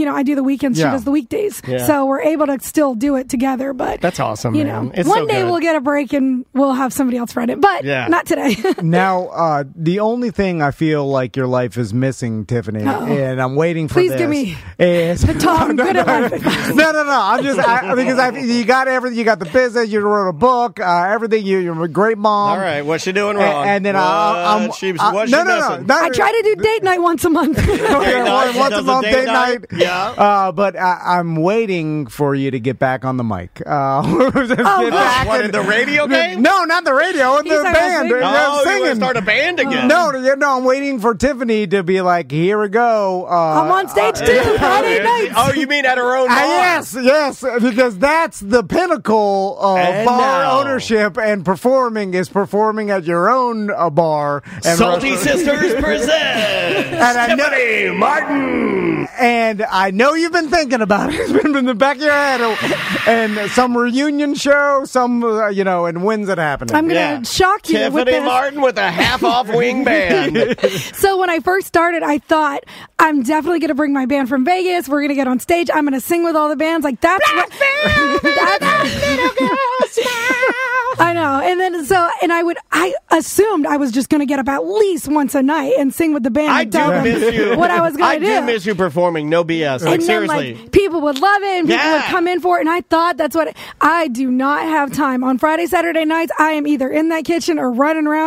I do the weekends, she does the weekdays. Yeah. So we're able to still do it together. But that's awesome, man. It's one so day good. we'll get a break and we'll have somebody else run it. But not today. Now, the only thing I feel like your life is missing, Tiffany, and I'm waiting for Please this. give me is the Tom good at life advice. No. I'm just because you got everything. You got the business. You wrote a book. Everything. You're a great mom. All right, what's she doing wrong? And then what's she missing? I try to do date night once a month. Once a month date night. Yeah. But I'm waiting for you to get back on the mic. What, in the radio game? No, not the radio. In the band. Singing. You want to start a band again? No, I'm waiting for Tiffany to be like, here we go. I'm on stage too. Friday nights. Oh, you mean at her own bar? Yes, because that's the pinnacle of bar ownership and performing is performing at your own bar. And Salty Sisters presents Tiffany Martin. And I know you've been thinking about it. It's been in the back of your head. And some reunion show, and when's it happening? I'm going to shock you with Tiffany this. Martin with a half-off wing band. So when I first started, I thought, I'm definitely going to bring my band from Vegas. We're going to get on stage. I'm going to sing with all the bands. Like, that's what... I know. And then, I assumed I was just going to get up at least once a night and sing with the band. I do miss you. What I was going to do. I do miss you performing. No BS. Like, seriously. Then, people would love it and people would come in for it. And I thought that's what I do not have time. On Friday, Saturday nights, I am either in that kitchen or running around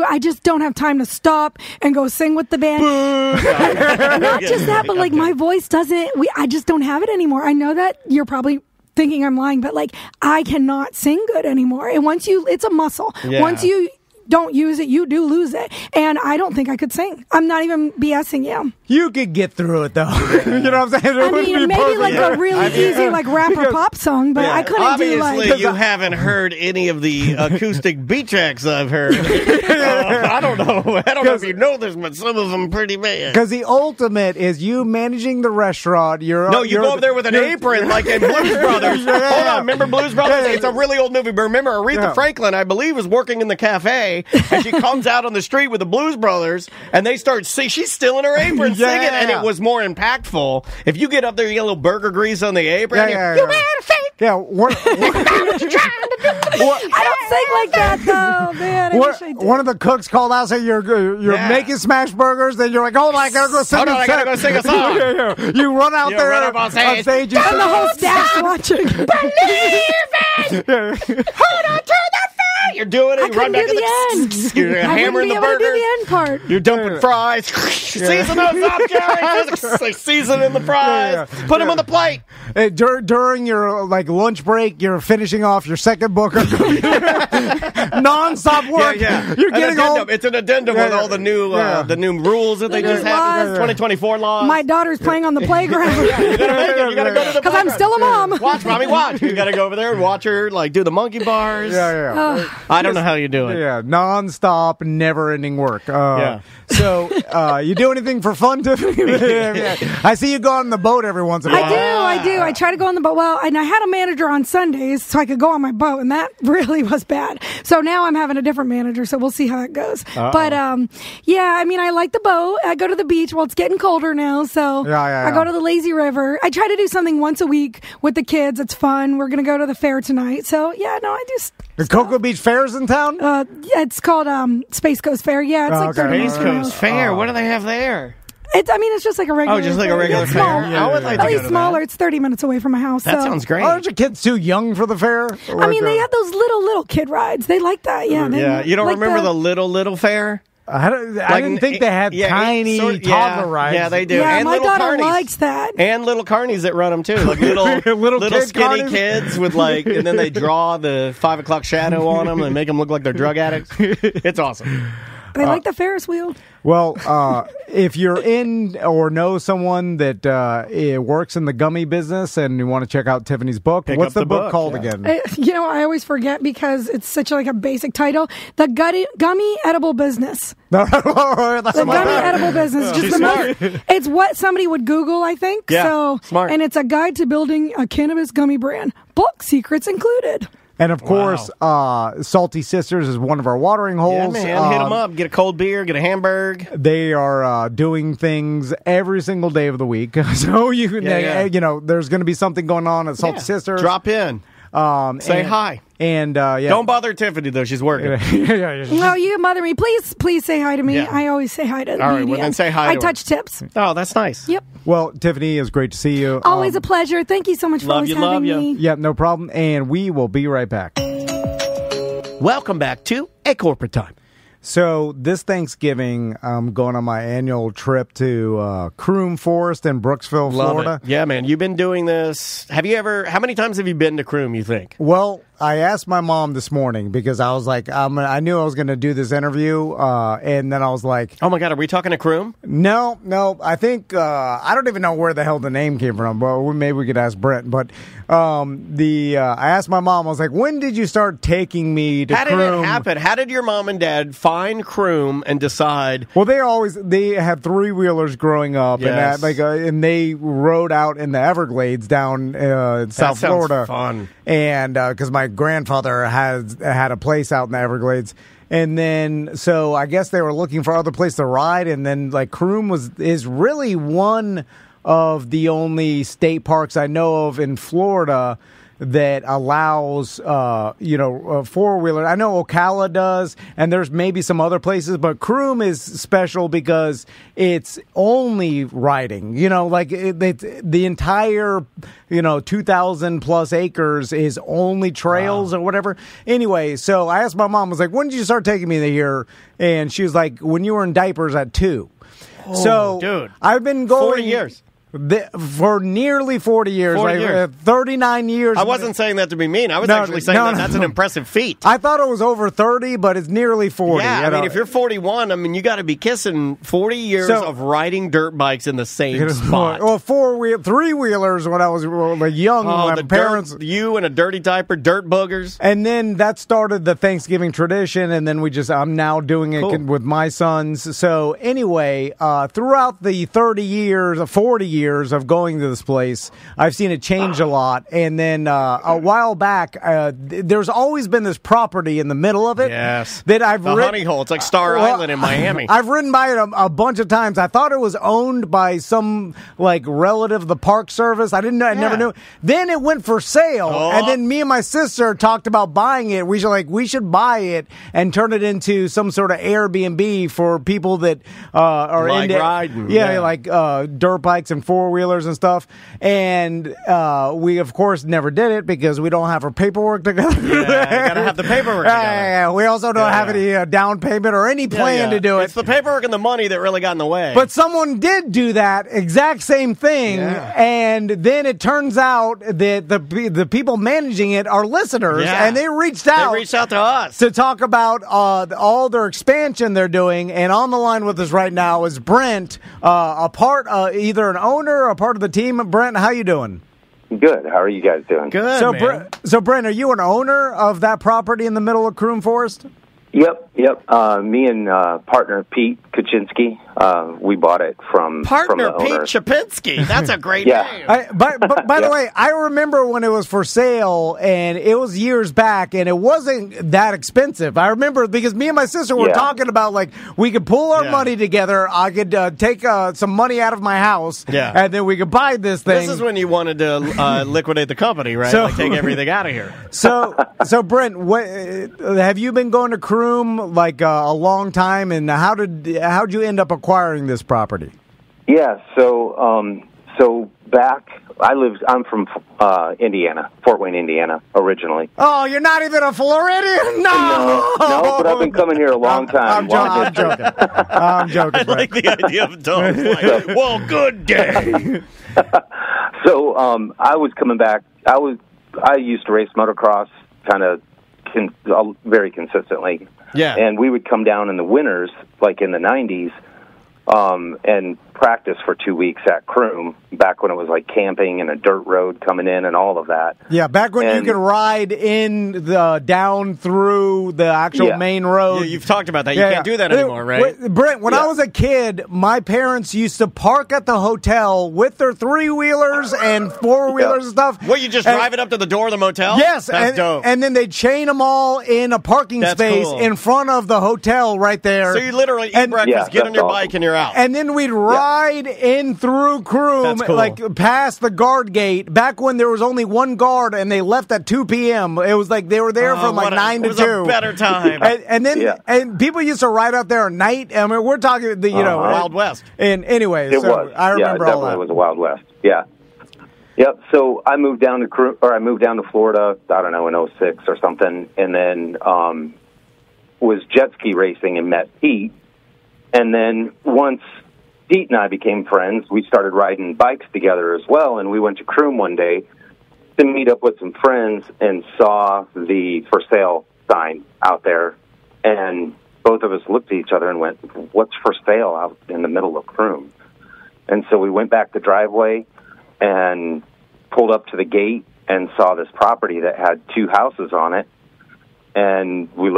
I just don't have time to stop and go sing with the band. Not just that, but my voice I just don't have it anymore. I know that you're probably thinking I'm lying, but I cannot sing good anymore. And it's a muscle. Yeah. Once you don't use it, you do lose it. And I don't think I could sing. I'm not even BSing you. You could get through it, though. You know what I'm saying? Maybe a really easy rapper pop song, but I couldn't Obviously, you haven't heard any of the acoustic beat tracks I've heard. I don't know. I don't know if you know this, but some of them are pretty bad. Because the ultimate is you managing the restaurant. You go over there with an apron like in Blues Brothers. Hold on, remember Blues Brothers? It's a really old movie, but remember Aretha Franklin, I believe, was working in the cafe, and she comes out on the street with the Blues Brothers, and they start singing. She's still in her apron singing, and it was more impactful. If you get up there, you get a little burger grease on the apron. You better sing. Yeah, what you trying to do? I don't sing like that, though, man. One of the cooks called out, saying you're making smash burgers, and you're like, oh, I gotta go sing I gotta go sing a song. You run out there on stage. And the whole staff's watching. Believe it! Hold on to the phone! You're doing it. You run back to the end. You're hammering the burger. Do the end part. You're dumping fries. Season those up, Jerry. Season in the fries. Put them on the plate. During your lunch break, you're finishing off your second book of non-stop work. You're getting home. It's an addendum with all the new rules that they just have. 2024 laws. My daughter's playing on the playground. You gotta make it. You gotta go to the because I'm still a mom. Watch, mommy, watch. You gotta go over there and watch her do the monkey bars. I don't know how you do it. Yeah, non-stop, never-ending work. So, you do anything for fun, Tiffany? I see you go on the boat every once in a while. I do. I try to go on the boat. Well, and I had a manager on Sundays so I could go on my boat, and that really was bad. So now I'm having a different manager, so we'll see how that goes. But, I like the boat. I go to the beach. Well, it's getting colder now, so I go to the lazy river. I try to do something once a week with the kids. It's fun. We're going to go to the fair tonight. So, I do The Cocoa Beach Fair's in town? It's called Space Coast Fair. Yeah, it's 30 Space Coast Fair. What do they have there? It's just like a regular. Oh, just like a regular fair. I would like to go to smaller. It's 30 minutes away from my house. That sounds great. Aren't your kids too young for the fair? They have those little kid rides. They like that. Yeah. You don't remember the little fair? I didn't think they had tiny toddler rides. Yeah, they do. Yeah, and my daughter carnies. Likes that. And little carnies that run them too, like little skinny kids with and then they draw the 5 o'clock shadow on them and make them look like they're drug addicts. It's awesome. They like the Ferris wheel. Well, if you're in or know someone that works in the gummy business and you want to check out Tiffany's book, what's the book called again? I always forget because it's such a basic title. The Gummy Edible Business. The Gummy Edible Business. It's what somebody would Google, I think. Yeah, so smart. And it's a guide to building a cannabis gummy brand. Book secrets included. And, of course, Salty Sisters is one of our watering holes. Yeah, man. Hit them up. Get a cold beer. Get a hamburger. They are doing things every single day of the week. So, there's going to be something going on at Salty Sisters. Drop in. Say hi. And don't bother Tiffany though; she's working. No, you mother me. Please say hi to me. Yeah. I always say hi to. All right, well then say hi. I touch tips. Oh, that's nice. Yep. Well, Tiffany, it's great to see you. Always a pleasure. Thank you so much for always having me. Yeah, no problem. And we will be right back. Welcome back to A Corporate Time. So this Thanksgiving, I'm going on my annual trip to Croom Forest in Brooksville, Florida. Love it. Yeah, man. You've been doing this. How many times have you been to Croom, you think? Well, I asked my mom this morning because I was like, I knew I was going to do this interview, and then I was like, oh my God, are we talking to Kroom? No. I think I don't even know where the hell the name came from. Well, maybe we could ask Brent. But I asked my mom. I was like, when did you start taking me to Kroom? How did it happen? How did your mom and dad find Kroom and decide? Well, they had three-wheelers growing up, yes. and they rode out in the Everglades down in South Florida. Fun. And because my grandfather had a place out in the Everglades. And then, so I guess they were looking for other place to ride. And then, like, Kroom is really one of the only state parks I know of in Florida that allows, four-wheeler. I know Ocala does, and there's maybe some other places, but Kroom is special because it's only riding. The entire, 2,000-plus acres is only trails or whatever. Anyway, so I asked my mom, I was like, when did you start taking me here? And she was like, when you were in diapers at 2. Oh, so, dude. I've been going 40 years. For nearly 40 years. 40 years. 39 years. I wasn't saying that to be mean. I was actually saying that's an impressive feat. I thought it was over 30, but it's nearly 40. Yeah, I mean, if you're 41, you got to be kissing 40 years of riding dirt bikes in the same spot. Well, three-wheelers when I was young. My parents. You and a dirty diaper, dirt boogers. And then that started the Thanksgiving tradition, and then I'm now doing it with my sons. So anyway, throughout the 40 years of going to this place, I've seen it change a lot. And then a while back, there's always been this property in the middle of it. Yes. That I've the honey hole. It's like Star Island in Miami. I've ridden by it a bunch of times. I thought it was owned by some relative of the Park Service. I didn't know. I never knew. Then it went for sale, and then me and my sister talked about buying it. We should buy it and turn it into some sort of Airbnb for people that are into riding. Like dirt bikes and four-wheelers and stuff. And we, of course, never did it because we don't have our paperwork together. Yeah, you got to have the paperwork together. We also don't have any down payment or any plan to do it. It's the paperwork and the money that really got in the way. But someone did do that exact same thing, and then it turns out that the people managing it are listeners, and they reached out. They reached out to us to talk about all their expansion they're doing. And on the line with us right now is Brent, either an owner or a part of the team. Brent, how you doing? Good. How are you guys doing? Good. So Brent, are you an owner of that property in the middle of Kroom Forest? Yep. Me and partner Pete Kuczynski, we bought it from the Pete owner. Chapinski. That's a great name. But by the way, I remember when it was for sale, and it was years back, and it wasn't that expensive. I remember because me and my sister were talking about we could pull our money together. I could take some money out of my house, and then we could buy this thing. This is when you wanted to liquidate the company, right? Take everything out of here. So Brent, have you been going to Kroom a long time, and how'd you end up acquiring this property? Yeah, so back I'm from Indiana, Fort Wayne, Indiana, originally. Oh, you're not even a Floridian? No, but I've been coming here a long time. I'm joking. I'm joking. I like the idea of dogs. Well, good day. So I was coming back. I used to race motocross kind of very consistently. Yeah. And we would come down in the winters, like in the 90s, and practice for 2 weeks at Kroom, back when it was like camping and a dirt road coming in and all of that. Yeah, back when you could ride down through the actual main road. Yeah, you've talked about that. You can't do that anymore, right? Brent, when I was a kid, my parents used to park at the hotel with their three-wheelers and four-wheelers and stuff. Well, you just drive it up to the door of the motel? Yes. That's dope. And then they chain them all in a parking space in front of the hotel right there. So you literally eat breakfast, get on your bike, and you're out. And then we'd ride in through Kroom, past the guard gate, back when there was only one guard and they left at 2 p.m. It was like they were there from 9 to 2. It was a better time. and people used to ride out there at night. I mean, we're talking, Wild West. And anyway, it was. I remember all that. It was a Wild West. Yeah. Yep. So I moved down to Florida, I don't know, in 06 or something, and then was jet ski racing and met Pete. And then once Pete and I became friends, we started riding bikes together as well, and we went to Kroom one day, to meet up with some friends and saw the for sale sign out there, and both of us looked at each other and went, "What's for sale out in the middle of Croom?" And so we went back the driveway and pulled up to the gate and saw this property that had 2 houses on it. And we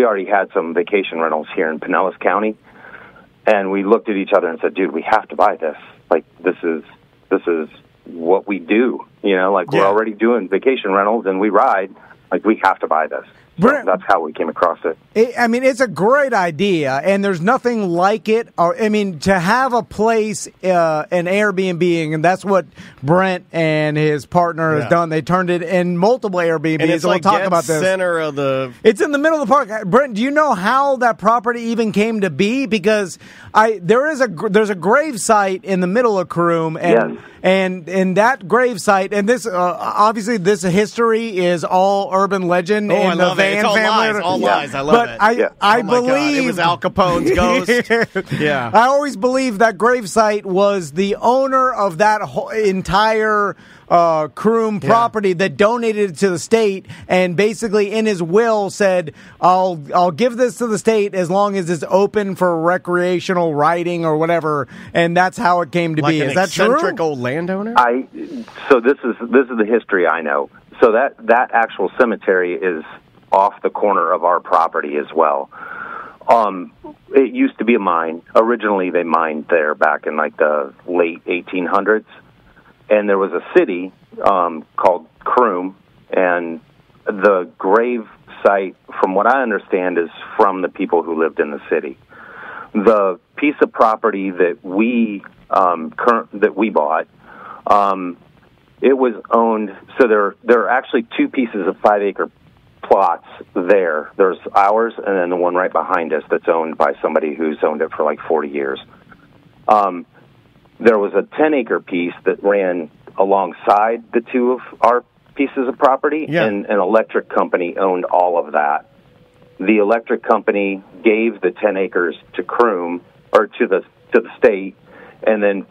already had some vacation rentals here in Pinellas County, and we looked at each other and said, "Dude, we have to buy this. Like, this is what we do. You know, like we're already doing vacation rentals and we ride. Like, we have to buy this." So that's how we came across it. I mean, it's a great idea, and there's nothing like it. To have a place, an Airbnb, and that's what Brent and his partner has done. They turned it in multiple Airbnbs. And it's we'll talk about this. Center of the. It's in the middle of the park. Brent, do you know how that property even came to be? Because there's a grave site in the middle of Croom, and that grave site, and this obviously this history is all urban legend. I love it. It's all lies. All lies. I love it. I believe it was Al Capone's ghost. Yeah. I always believed that gravesite was the owner of that whole entire Croom property that donated it to the state, and basically in his will said, "I'll give this to the state as long as it's open for recreational riding or whatever." And that's how it came to be. Is that true? Eccentric old landowner. So this is the history I know. So that actual cemetery is off the corner of our property as well. It used to be a mine. Originally, they mined there back in like the late 1800s, and there was a city called Croom, and the grave site, from what I understand, is from the people who lived in the city. The piece of property that we bought, it was owned. So there are actually 2 pieces of 5-acre plots there. There's ours, and then the one right behind us that's owned by somebody who's owned it for like 40 years. There was a 10-acre piece that ran alongside the 2 of our pieces of property, and an electric company owned all of that. The electric company gave the 10 acres to Croom, or to the state, and then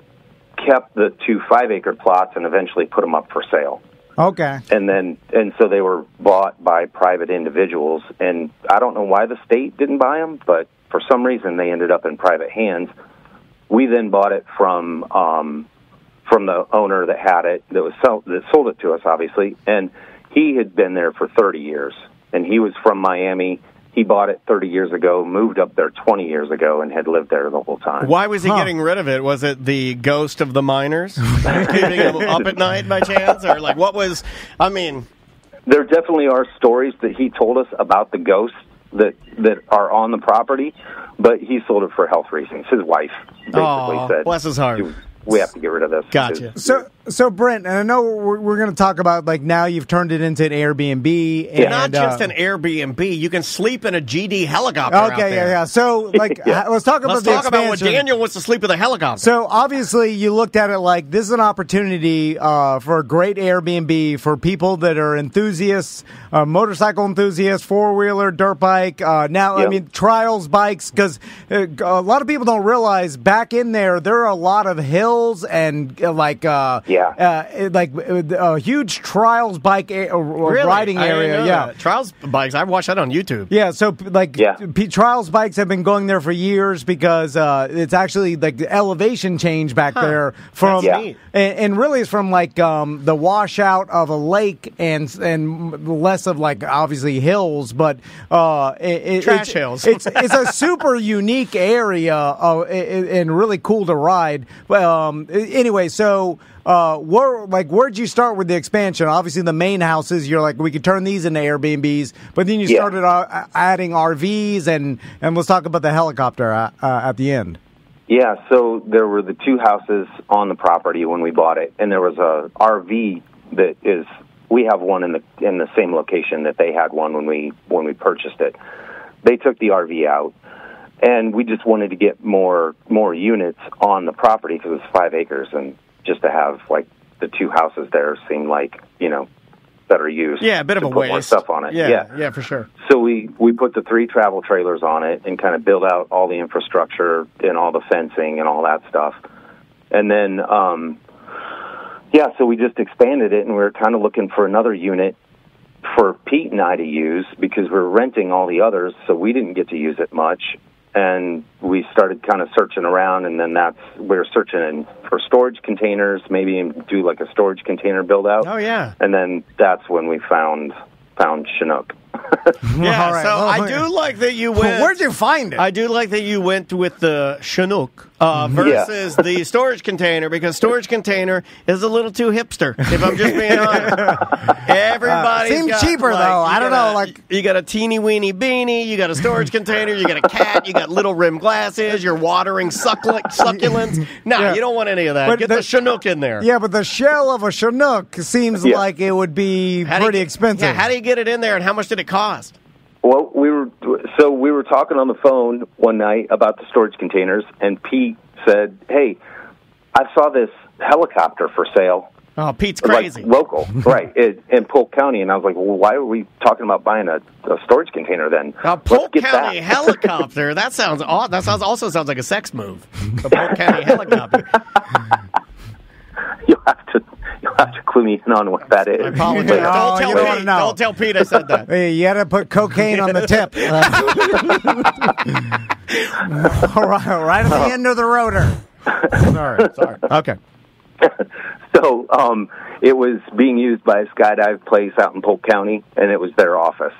kept the 2 5-acre plots and eventually put them up for sale. Okay. And so they were bought by private individuals, and I don't know why the state didn't buy them, but for some reason they ended up in private hands. We then bought it from the owner that had it, that sold it to us, obviously, and he had been there for 30 years, and he was from Miami. He bought it 30 years ago, moved up there 20 years ago, and had lived there the whole time. Why was he getting rid of it? Was it the ghost of the miners keeping him up at night by chance? Or like, what was, I mean... There definitely are stories that he told us about the ghosts that are on the property, but he sold it for health reasons. His wife basically said... bless his heart. We have to get rid of this. Gotcha. So Brent, and I know we're going to talk about, like, now you've turned it into an Airbnb. And, not just an Airbnb. You can sleep in a GD helicopter out there. Yeah. So, like, let's talk about the expansion. Let's talk about when Daniel wants to sleep with a helicopter. So, obviously, you looked at it like this is an opportunity for a great Airbnb for people that are enthusiasts, motorcycle enthusiasts, four-wheeler, dirt bike. I mean, trials bikes, because a lot of people don't realize back in there are a lot of hills and, a huge trials bike riding area. That. Trials bikes, I watched that on YouTube. Yeah, so trials bikes have been going there for years because it's actually like the elevation change back there from, and really it's from like the washout of a lake and less of like obviously hills, but trash hills. It's a super unique area and really cool to ride. Anyway, so where'd you start with the expansion? Obviously, the main houses, you're like, we could turn these into Airbnbs, but then you started adding RVs, and let's talk about the helicopter at the end. Yeah, so there were the 2 houses on the property when we bought it, and there was a RV that is. We have one in the same location that they had one when we purchased it. They took the RV out. And we just wanted to get more units on the property because it's 5 acres, and just to have like the 2 houses there seemed like better use. Yeah, a bit of a waste. More stuff on it. Yeah, for sure. So we put the 3 travel trailers on it and kind of build out all the infrastructure and all the fencing and all that stuff, and then Yeah, so we just expanded it, and we were kind of looking for another unit for Pete and I to use because we're renting all the others, so we didn't get to use it much. And we started kind of searching around, and then we were searching for storage containers, maybe do like a storage container build out. Oh, yeah. And then that's when we found Chinook. Yeah, right. so I do like that you went... Where'd you find it? I do like that you went with the Chinook versus the storage container, because storage container is a little too hipster, if I'm just being honest. Everybody's seems got, cheaper, like, though. I don't know, like... You got a teeny-weeny beanie, you got a storage container, you got a cat, you got little rim glasses, you're watering succulents. Nah, you don't want any of that. But Get the Chinook in there. Yeah, but the shell of a Chinook seems like it would be pretty expensive. Yeah, how do you get it in there, and how much did it cost? Well, we were talking on the phone one night about the storage containers, and Pete said, "Hey, I saw this helicopter for sale." Oh, Pete's crazy. Like, local, right, in Polk County. And I was like, well, why are we talking about buying a storage container then? Polk County helicopter, that sounds odd. That also sounds like a sex move. The Polk County helicopter. You'll have to clue me in on what that is. I apologize. Don't tell Pete I said that. Hey, you had to put cocaine on the tip. right at the end of the rotor. Sorry. Okay. So it was being used by a skydive place out in Polk County, and it was their office.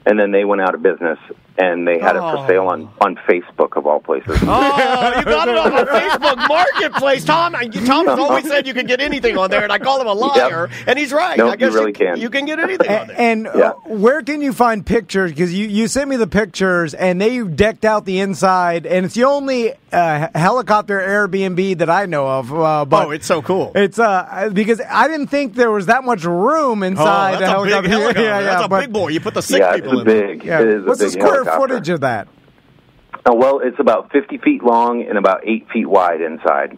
And then they went out of business, and they had it for sale on Facebook, of all places. Oh, you got it on the Facebook Marketplace. Tom has always said you can get anything on there, and I call him a liar, and he's right. Nope, I guess you really can. You can get anything on there. And where can you find pictures? Because you sent me the pictures, and they decked out the inside, and it's the only helicopter Airbnb that I know of. But it's so cool. It's because I didn't think there was that much room inside. That's a big helicopter. That's a big boy. You put the sick people in big. Yeah. It is What's a the big square helicopter. footage of that? Well, it's about 50 feet long and about 8 feet wide inside.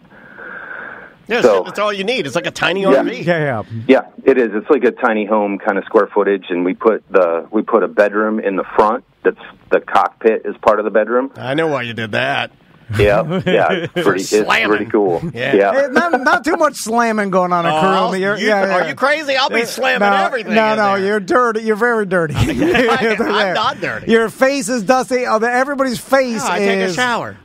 Yeah, so that's all you need. It's like a tiny RV. Yeah, it is. It's like a tiny home kind of square footage, and we put a bedroom in the front. That's the cockpit is part of the bedroom. I know why you did that. Yeah, it's pretty cool. Yeah. Not too much slamming going on in crew. Are you crazy? I'll be slamming everything. No, you're dirty. You're very dirty. I'm not dirty. Your face is dusty. Everybody's face I take a shower.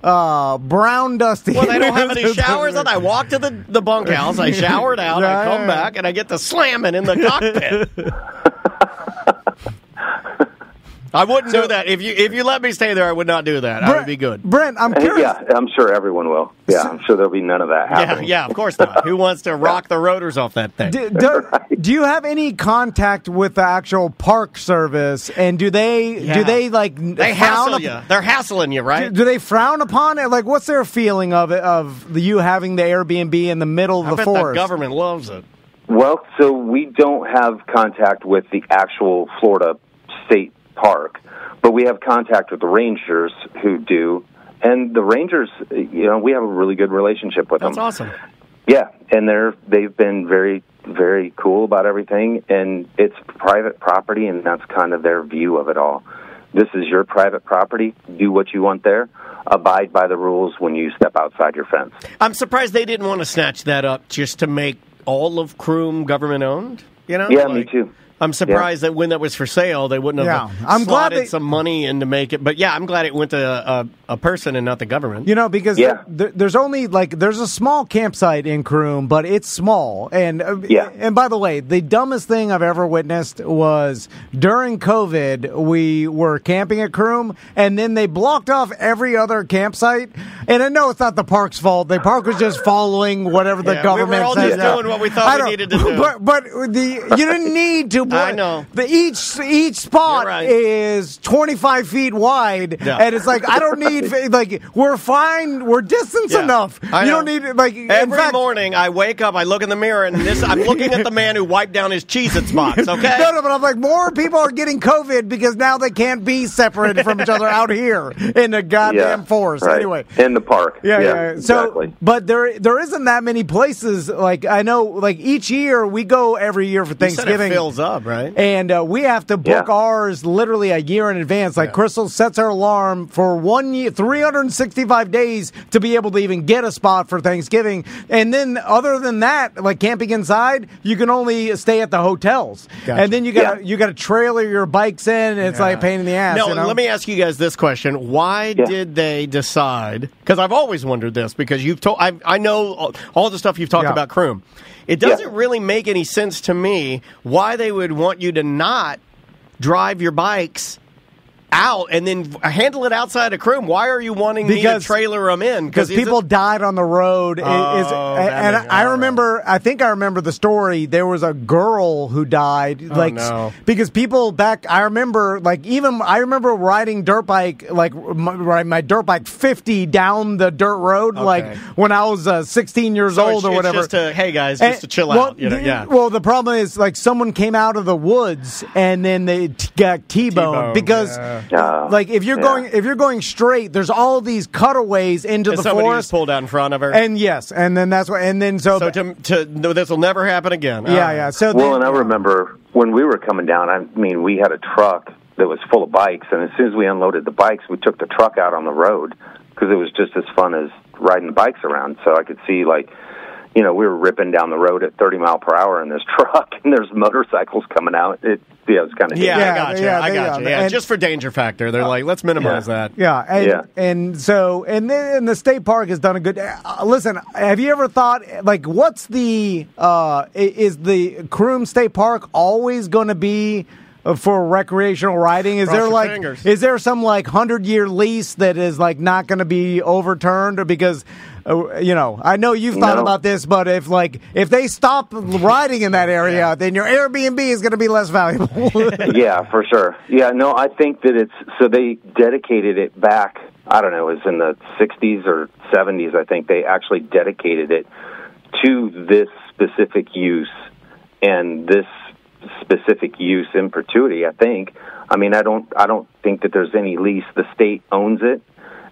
Brown dusty. Well, they don't have any showers on. I walk to the bunkhouse, I showered out, I come back, and I get to slamming in the cockpit. I wouldn't do that. If you let me stay there, I would not do that. I would be good. Brent, I'm curious. Yeah, I'm sure everyone will. Yeah, I'm sure there'll be none of that happening. Yeah, of course not. Who wants to rock the rotors off that thing? Do you have any contact with the actual park service? And do they they hassle you? They're hassling you, right? Do they frown upon it? Like, what's their feeling of you having the Airbnb in the middle of the forest? The government loves it. Well, so we don't have contact with the actual Florida State Park, but we have contact with the rangers who do, and the rangers, we have a really good relationship with them. That's awesome. Yeah, and they've been very, very cool about everything, and it's private property, and that's kind of their view of it all. This is your private property. Do what you want there. Abide by the rules when you step outside your fence. I'm surprised they didn't want to snatch that up just to make all of Croom government-owned. Yeah, me too. I'm surprised that when that was for sale, they wouldn't have slotted some money in to make it. But yeah, I'm glad it went to a person and not the government. Because there's only there's a small campsite in Croom, but it's small. And by the way, the dumbest thing I've ever witnessed was during COVID, we were camping at Croom, and then they blocked off every other campsite. And I know it's not the park's fault. The park was just following whatever the government said. We were all just doing what we thought we needed to do. But you didn't need to. I know. Each spot is 25 feet wide, and it's like, I don't need, we're fine, we're distance enough. You don't need, Every morning I wake up, I look in the mirror, and I'm looking at the man who wiped down his Cheez-Its box, okay? No, but I'm like, more people are getting COVID because now they can't be separated from each other out here in the goddamn forest. Right. Anyway. And the park. Yeah. Exactly. So, but there isn't that many places. Like I know, like each year we go every year for Thanksgiving. It fills up, right? And we have to book ours literally a year in advance. Like Crystal sets her alarm for 1 year, 365 days to be able to even get a spot for Thanksgiving. And then other than that, like camping inside, you can only stay at the hotels. Gotcha. And then you got to trailer your bikes in. And it's like a pain in the ass. No, let me ask you guys this question: why did they decide? Because I've always wondered this. Because you've told, I know all the stuff you've talked about Croom. It doesn't really make any sense to me why they would want you to not drive your bikes out and then handle it outside of Croom. Why are you wanting me to trailer them in? Because people died on the road. I think I remember the story. There was a girl who died. Because people back, I remember riding dirt bike, like my dirt bike 50 down the dirt road, like when I was 16 years old or whatever. Just to chill out. Well, the problem is like someone came out of the woods and then they got T-boned because like if you're going straight, there's all these cutaways into the somebody forest. Just pulled out in front of her. And and then that's what. And then this will never happen again. Yeah. So and I remember when we were coming down. I mean, we had a truck that was full of bikes, and as soon as we unloaded the bikes, we took the truck out on the road because it was just as fun as riding the bikes around. So I could see we were ripping down the road at 30 mile per hour in this truck, and there's motorcycles coming out. It was kind of I got you. Yeah, just for danger factor, they're like, let's minimize that. And then the state park has done a good. Listen, have you ever thought what's is the Croom State Park always going to be for recreational riding? Is there some 100-year lease that is not going to be overturned? Or because I know you've thought about this, but if they stop riding in that area, then your Airbnb is going to be less valuable. Yeah, for sure. Yeah, no, I think that they dedicated it back, I don't know, it was in the 60s or 70s, I think they actually dedicated it to this specific use and this specific use in perpetuity, I think. I mean, I don't think that there's any lease. The state owns it,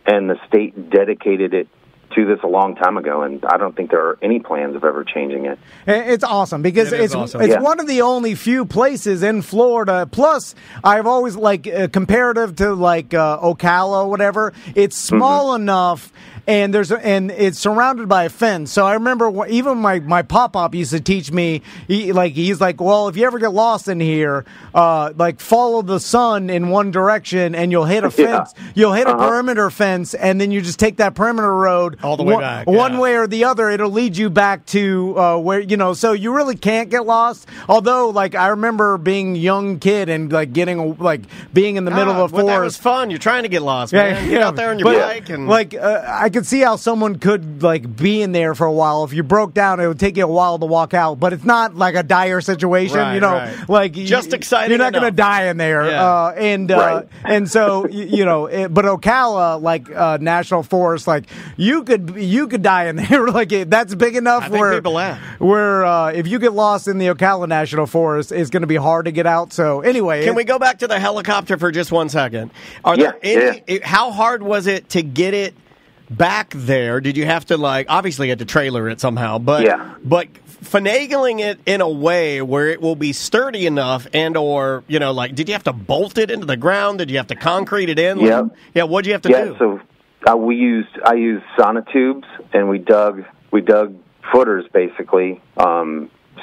and the state dedicated it to this a long time ago, and I don't think there are any plans of ever changing it. It's awesome because it's one of the only few places in Florida. Plus, I've always comparative to Ocala or whatever. It's small enough. And it's surrounded by a fence. So I remember even my pop-up used to teach me. He's like, well, if you ever get lost in here, follow the sun in one direction, and you'll hit a fence. You'll hit a perimeter fence, and then you just take that perimeter road all the way back, one way or the other. It'll lead you back to where So you really can't get lost. Although, I remember being a young kid and being in the middle of the forest. That was fun. You're trying to get lost, man. Get out there on your bike and I could see how someone could be in there for a while. If you broke down, it would take you a while to walk out, but it's not like a dire situation, just exciting. You're not going to die in there, and so but Ocala, National Forest, you could die in there. That's big enough where if you get lost in the Ocala National Forest, it's going to be hard to get out. So anyway, can we go back to the helicopter for just 1 second? Are there any? How hard was it to get it back there? Did you have to obviously you had to trailer it somehow, but finagling it in a way where it will be sturdy enough and/or did you have to bolt it into the ground? Did you have to concrete it in? What'd you have to do? So I used sonotubes, and we dug footers, basically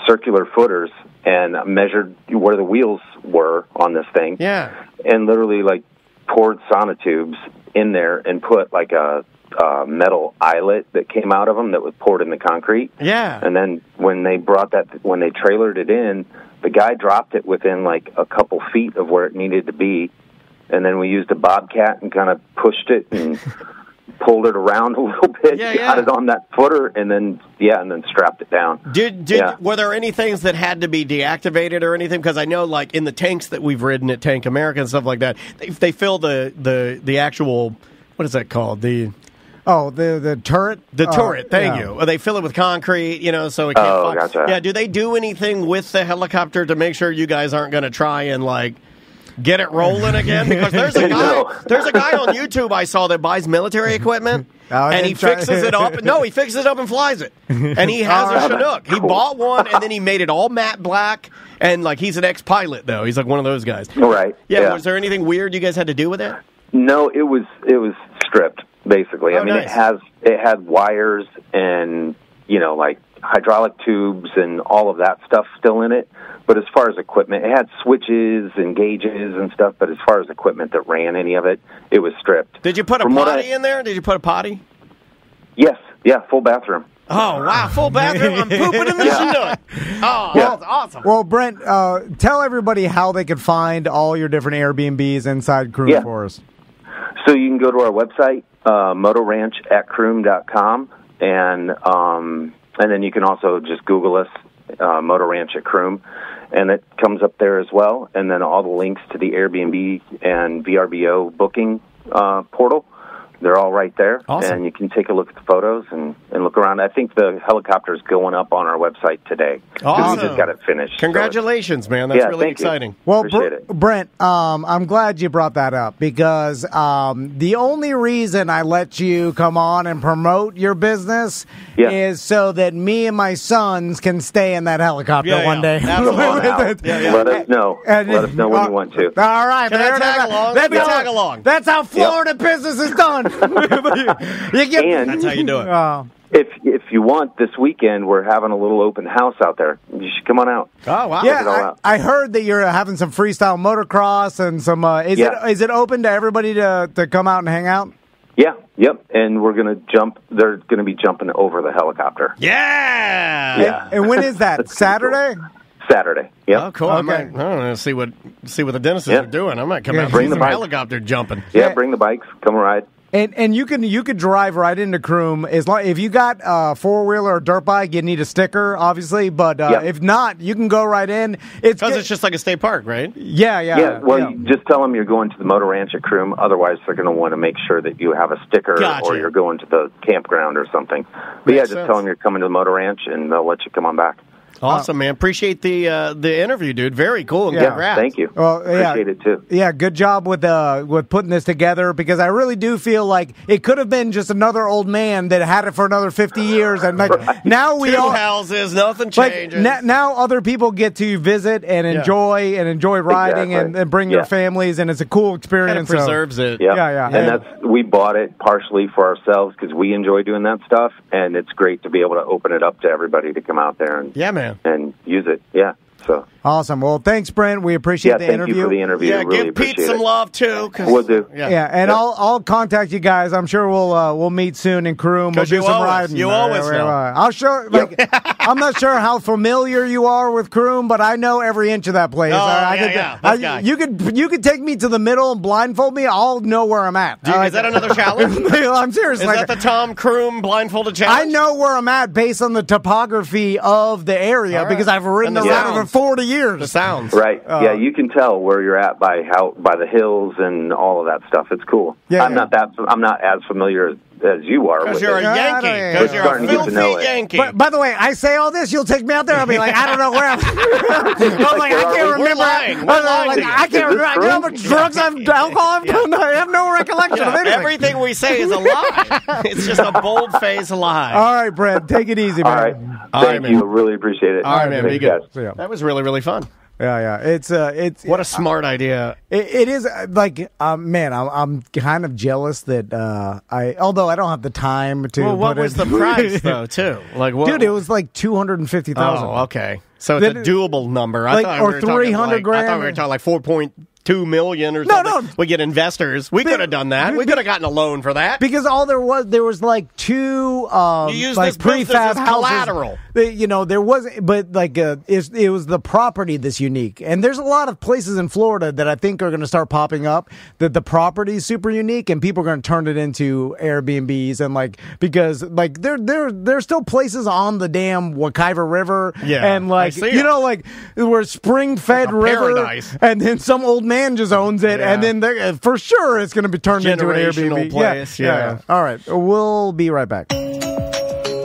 circular footers, and measured where the wheels were on this thing. And literally poured sonotubes in there and put a metal eyelet that came out of them that was poured in the concrete. And then when they trailered it in, the guy dropped it within a couple feet of where it needed to be, and then we used a bobcat and kind of pushed it and pulled it around a little bit, got it on that footer, and then strapped it down. Were there any things that had to be deactivated or anything? Because I know, in the tanks that we've ridden at Tank America and stuff like that, they fill the actual, what is that called? The turret? The turret, thank you. They fill it with concrete, so it can't fall. Gotcha. Yeah, do they do anything with the helicopter to make sure you guys aren't going to try and, get it rolling again? Because there's a guy on YouTube I saw that buys military equipment. And he fixes it up. No, he fixes it up and flies it. And he has a Chinook. He bought one, and then he made it all matte black. And, like, he's an ex-pilot, though. He's, like, one of those guys. Right. Yeah. Was there anything weird you guys had to do with it? No, it was stripped, basically. I mean, nice. it had wires and, like, hydraulic tubes and all of that stuff still in it. But as far as equipment, it had switches and gauges and stuff. But as far as equipment that ran any of it, it was stripped. Did you put a potty in there? Did you put a potty? Yes. Yeah, full bathroom. Oh, wow, full bathroom. I'm pooping in the Chinook. Oh, yeah. That's awesome. Well, Brent, tell everybody how they can find all your different Airbnbs inside Croom for us. So you can go to our website, motoranch@croom.com, and then you can also just Google us, Moto Ranch at Croom, and it comes up there as well. And then all the links to the Airbnb and VRBO booking portal, they're all right there. Awesome. And you can take a look at the photos and look around. I think the helicopter's going up on our website today. Awesome. We just got it finished. Congratulations, man. That's really exciting. Well, Brent, I'm glad you brought that up because the only reason I let you come on and promote your business is so that me and my sons can stay in that helicopter one day. Absolutely. Let us know. Let us know when you want to. All right. Can I tag along? Let me tag along. That's how Florida business is done. That's how you do it. If you want, this weekend we're having a little open house out there. You should come on out. Oh wow! Yeah, I heard that you're having some freestyle motocross and some. Is it open to everybody to come out and hang out? Yeah. Yep. And we're gonna jump. They're gonna be jumping over the helicopter. Yeah. And when is that? Saturday. Cool. Saturday. Yeah. Oh, cool. Okay. I don't know. See what the dentists are doing. I might come out and see some helicopter jumping. Yeah. Bring the bikes. Come ride. And you could drive right into Croom as long if you got a 4-wheeler or dirt bike, you need a sticker, obviously. But if not, you can go right in. Because it's just like a state park, right? Yeah. Well, you just tell them you're going to the Motor Ranch at Croom. Otherwise, they're going to want to make sure that you have a sticker or you're going to the campground or something. But just tell them you're coming to the Motor Ranch, and they'll let you come on back. Awesome, man. Appreciate the interview, dude. Very cool. And congrats. Thank you. Well, appreciate it, too. Yeah, good job with putting this together, because I really do feel like it could have been just another old man that had it for another 50 years. And now we all... houses, nothing changes. Now other people get to visit and enjoy riding and bring their families, and it's a cool experience. And it preserves it. Yeah. And we bought it partially for ourselves because we enjoy doing that stuff, and it's great to be able to open it up to everybody to come out there and and use it. Yeah. So awesome. Well, thanks, Brent. We appreciate the interview. Thank you for the interview. Yeah, really give Pete some love too. We'll do. And I'll contact you guys. I'm sure we'll meet soon in Croom. We'll do some riding. You always know. I'll show. I'm not sure how familiar you are with Croom, but I know every inch of that place. You could take me to the middle and blindfold me. I'll know where I'm at. Is that another challenge? I'm serious. Is that the Tom Croom blindfolded challenge? I know where I'm at based on the topography of the area because I've ridden around it for 40 years. The sounds. Right. You can tell where you're at by the hills and all of that stuff. It's cool. I'm not as familiar as you are. Because you're a Yankee. Because you're a filthy Yankee. But by the way, I say all this, you'll take me out there. I'll be like, I don't know where. I can't remember. I can't remember. You know how much drugs alcohol I've done? I have no recollection of anything. Everything we say is a lie. It's just a bold-faced lie. All right, Brent, take it easy, man. All right. Thank you. Really appreciate it. All right, man. Be good. That was really, really fun. Yeah. It's what a smart idea. It is man. I'm kind of jealous that although I don't have the time to. Well, what was the price though? Too dude, it was like $250,000. Oh, okay. So it's a doable number. I thought or 300 grand. I thought we were talking like 4.2 million or something. No. We get investors. We could have done that. We could have gotten a loan for that. Because all there was like two you use this prefab houses. Collateral. There wasn't, but it was the property that's unique. And there's a lot of places in Florida that I think are going to start popping up that the property is super unique and people are going to turn it into Airbnbs and because there's still places on the damn Wekiva River and where spring-fed river paradise. And then some old man just owns it and then for sure it's going to be turned into an Airbnb place. Yeah. All right. We'll be right back.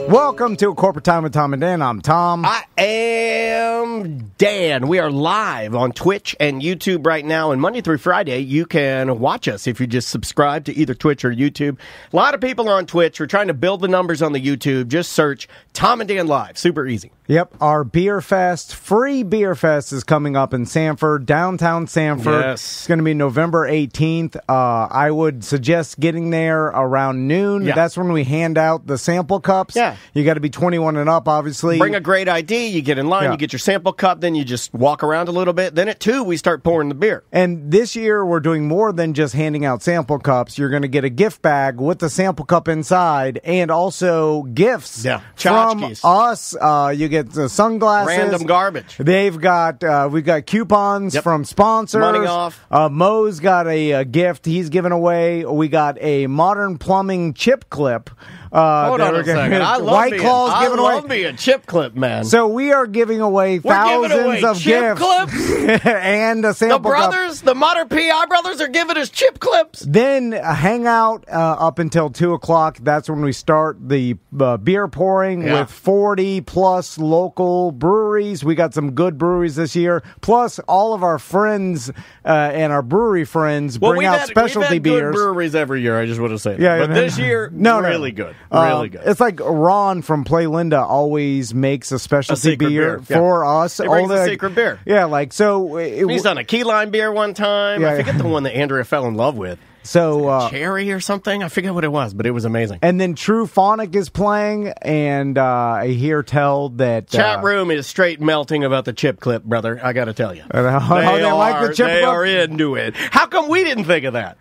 Welcome to Corporate Time with Tom and Dan. I'm Tom. I am Dan. We are live on Twitch and YouTube right now, and Monday through Friday, you can watch us if you just subscribe to either Twitch or YouTube. A lot of people are on Twitch. We're trying to build the numbers on the YouTube. Just search Tom and Dan Live. Super easy. Yep, our Beer Fest, free Beer Fest is coming up in Sanford, downtown Sanford. Yes. It's going to be November 18th. I would suggest getting there around noon. Yeah. That's when we hand out the sample cups. Yeah. You got to be 21 and up, obviously. Bring a great ID. You get in line, you get your sample cup, then you just walk around a little bit. Then at 2, we start pouring the beer. And this year, we're doing more than just handing out sample cups. You're going to get a gift bag with the sample cup inside and also gifts from us. You get the sunglasses. Random garbage. They've got, we've got coupons from sponsors. Money off. Mo's got a gift he's giving away. We got a modern plumbing chip clip. Hold on a second. I love me a chip clip, man. So we are giving away thousands of chip gifts. Clips? And a sample The brothers, the modern PI brothers are giving us chip clips. Then hang out up until 2 o'clock. That's when we start the beer pouring with 40 plus local breweries. We got some good breweries this year. Plus all of our friends and our brewery friends bring out specialty beers. We've had good breweries every year. I just want to say that. Yeah, but this year, really good. Really good. It's like Ron from Play Linda always makes a specialty beer for us. He brings a secret beer. Yeah, like so. He's done a key lime beer one time. I forget the one that Andrea fell in love with. So cherry or something. I forget what it was, but it was amazing. And then True Phonic is playing, and I hear tell that chat room is straight melting about the chip clip, brother. I got to tell you, they like the chip clip. They are into it. How come we didn't think of that?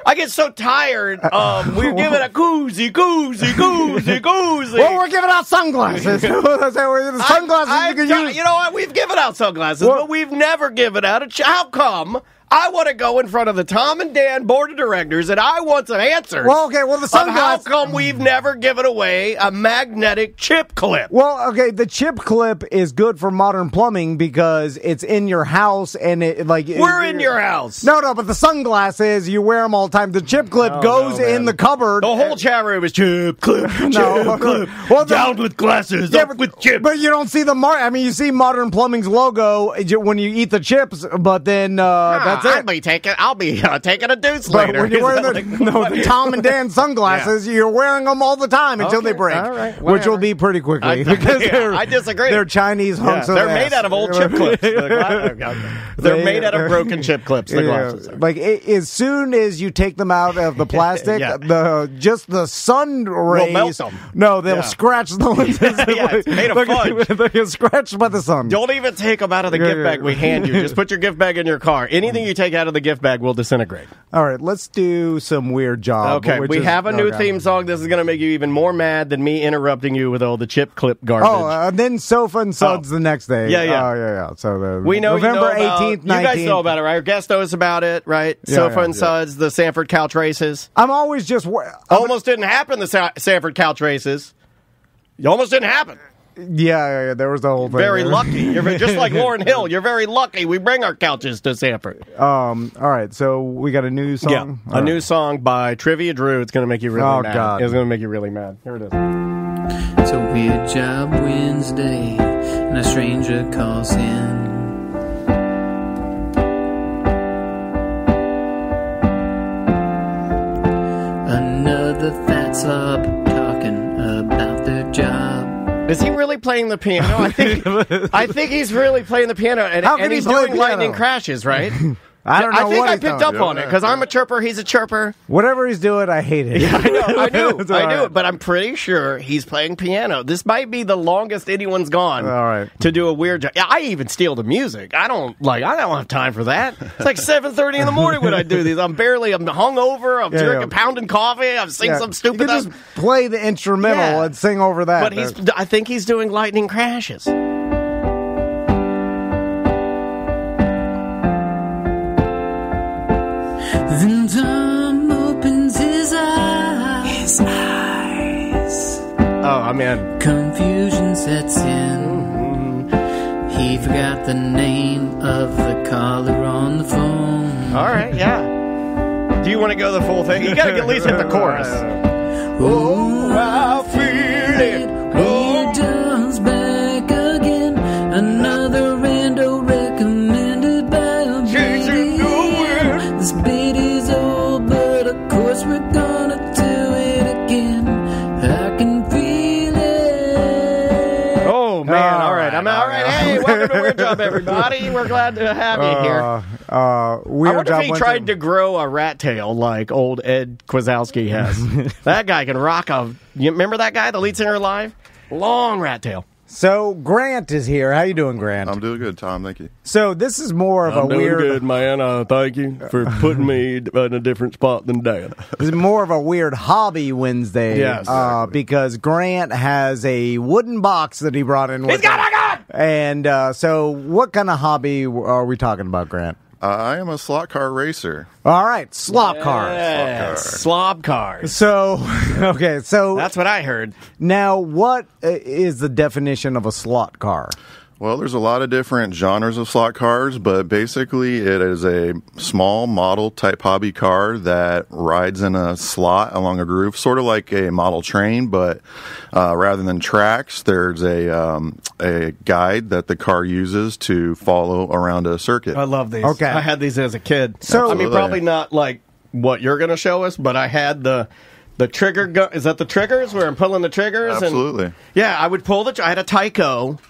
I get so tired of we're giving a koozie. Well, we're giving out sunglasses. Sunglasses you can use. You know what? We've given out sunglasses, but we've never given out how come? I want to go in front of the Tom and Dan board of directors, and I want some answers. Well, okay, the sunglasses. How come we've never given away a magnetic chip clip? Well, okay, the chip clip is good for modern plumbing because it's in your house, and we're in your house. No, but the sunglasses you wear them all the time. The chip clip goes in the cupboard. The whole chat room is chip clip. Chip clip. Well, down with glasses, up with chips. But you don't see you see Modern Plumbing's logo when you eat the chips, but then that's it. I'll be taking a deuce but later. When you wear the Tom and Dan sunglasses, you're wearing them all the time until they break, which will be pretty quickly. I disagree. They're Chinese hunks of They're made out of old chip clips. They're made out of broken chip clips, the glasses. As soon as you take them out of the plastic, just the sun rays will melt them. No, they'll scratch the lenses. It's made of fudge. They get scratched by the sun. Don't even take them out of the gift bag we hand you. Just put your gift bag in your car. Anything you take out of the gift bag will disintegrate. All right, let's do some weird job. Okay, we have a new theme song. This is going to make you even more mad than me interrupting you with all the chip clip garbage. Then Sofa and Suds the next day. Yeah. So we know November 18th, 19th. You guys know about it, right? Our guest knows about it, right? Sofa and Suds, the Sanford Couch Races. I'm always just... Almost didn't happen, the Sanford Couch Races. It almost didn't happen. Yeah, there was the whole thing. Very lucky. You're just like Lauryn Hill. You're very lucky. We bring our couches to Sanford. All right, so we got a new song? Yeah, new song by Trivia Drew. It's going to make you really mad. God. It's going to make you really mad. Here it is. It's a weird job Wednesday, and a stranger calls in. Another fat slob talking about their job. Is he really playing the piano? I think he's really playing the piano, and he's doing lightning crashes, right? I don't know. I picked up on it because I'm a chirper. He's a chirper. Whatever he's doing, I hate it. Yeah, I knew it, but I'm pretty sure he's playing piano. This might be the longest anyone's gone. All right. To do a weird job. I even steal the music. I don't have time for that. It's like 7:30 in the morning when I do these. I'm hungover. I'm drinking, pounding coffee. I'm singing some stupid. You can just play the instrumental and sing over that. But I think he's doing lightning crashes. Then Tom opens his eyes. Oh, man. Confusion sets in. He forgot the name of the caller on the phone. All right, yeah. Do you want to go the full thing? You got to at least hit the chorus. Oh, I feel it everybody. We're glad to have you here. I wonder if he tried to grow a rat tail like old Ed Kwasowski has. That guy can rock a... You remember that guy, the lead singer of Live? Long rat tail. So Grant is here. How you doing, Grant? I'm doing good, Tom. Thank you. So this is more of a weird... I'm doing good, man. Thank you for putting me in a different spot than Dad. This is more of a weird hobby Wednesday. Yes. Because Grant has a wooden box that he brought in with He's got a gun! And so what kind of hobby are we talking about, Grant? I am a slot car racer. All right, slop cars. Slob cars. So, okay, so... That's what I heard. Now, what is the definition of a slot car? Well, there's a lot of different genres of slot cars, but basically it is a small model type hobby car that rides in a slot along a groove, sort of like a model train, but rather than tracks, there's a guide that the car uses to follow around a circuit. I love these. Okay. I had these as a kid. So, I mean, probably not like what you're going to show us, but I had the trigger gun. Is that the triggers where I'm pulling the triggers? Absolutely. And, yeah, I would pull I had a Tyco.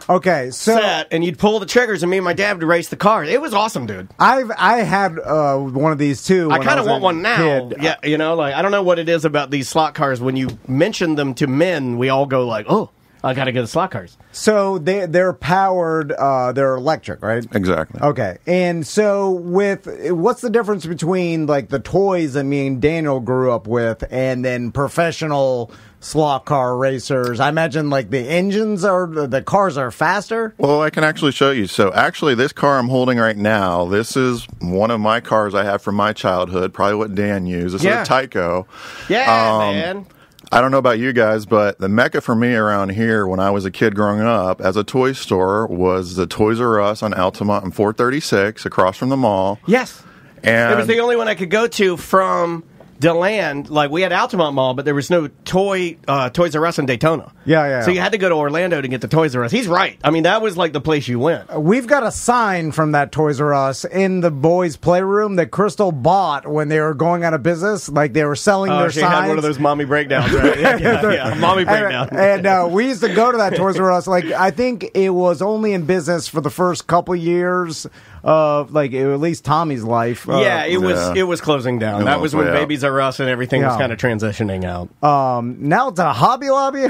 Okay, so set, and you'd pull the triggers, and me and my dad would race the car. It was awesome, dude. I had one of these too. I kind of want one now. Kid. Yeah, you know, like I don't know what it is about these slot cars. When you mention them to men, we all go like, "Oh, I got to get the slot cars." So they're powered. They're electric, right? Exactly. Okay, and so what's the difference between like the toys that me and Daniel grew up with, and then professional slot car racers? I imagine like the cars are faster. Well, I can actually show you. So actually this car I'm holding right now, this is one of my cars I have from my childhood, probably what Dan used. This is a Tyco. Yeah, man. I don't know about you guys, but the mecca for me around here when I was a kid growing up as a toy store was the Toys R Us on Altamont and 436 across from the mall. Yes. And it was the only one I could go to from DeLand. Like, we had Altamont Mall, but there was no Toys R Us in Daytona. Yeah. So you had to go to Orlando to get the Toys R Us. He's right. I mean, that was like the place you went. We've got a sign from that Toys R Us in the boys' playroom that Crystal bought when they were going out of business. Like, they were selling their she signs. had one of those mommy breakdowns, right? Yeah, mommy breakdown. And we used to go to that Toys R Us. Like, I think it was only in business for the first couple years of, like, at least Tommy's life. It was closing down. That was when Babies R Us and everything was kind of transitioning out. Now it's a Hobby Lobby.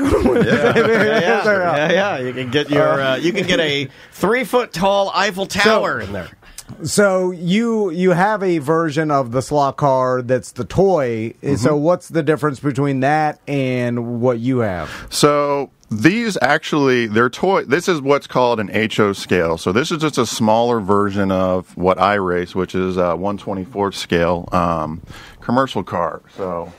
Yeah. You can get your you can get a 3-foot tall Eiffel Tower in there. So you have a version of the slot car that's the toy. Mm-hmm. So what's the difference between that and what you have? So these actually, they're toy. This is what's called an HO scale. So this is just a smaller version of what I race, which is a 1/24 scale commercial car. So.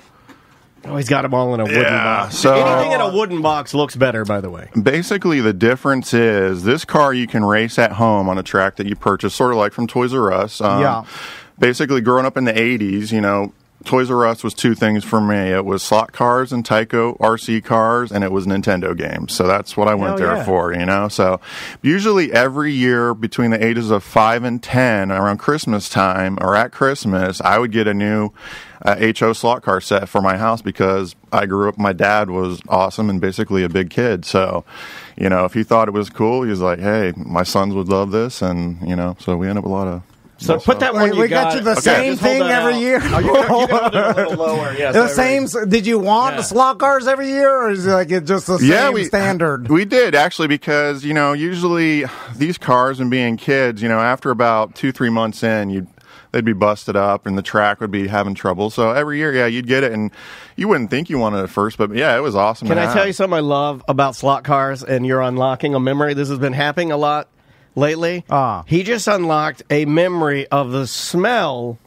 Oh, he's got them all in a wooden box. So anything in a wooden box looks better, by the way. Basically, the difference is this car you can race at home on a track that you purchase, sort of like from Toys R Us. Basically, growing up in the 80s, you know, Toys R Us was two things for me. It was slot cars and Tyco RC cars, and it was Nintendo games. So that's what I went there for, you know. So usually every year between the ages of 5 and 10, around Christmas time or at Christmas, I would get a new HO slot car set for my house because I grew up, my dad was awesome and basically a big kid. So, you know, if he thought it was cool, he was like, hey, my sons would love this. And, you know, so we end up a lot of... So put that one we got you the same thing every year. Oh, you can hold it a little lower. Yes, the same. Did you want the slot cars every year, or is it like it's just the same standard? We did actually because you know usually these cars and being kids, you know, after about 2-3 months in, they'd be busted up and the track would be having trouble. So every year, you'd get it, and you wouldn't think you wanted it at first, but yeah, it was awesome. Can I tell you something I love about slot cars? And you're unlocking a memory. This has been happening a lot lately. He just unlocked a memory of the smell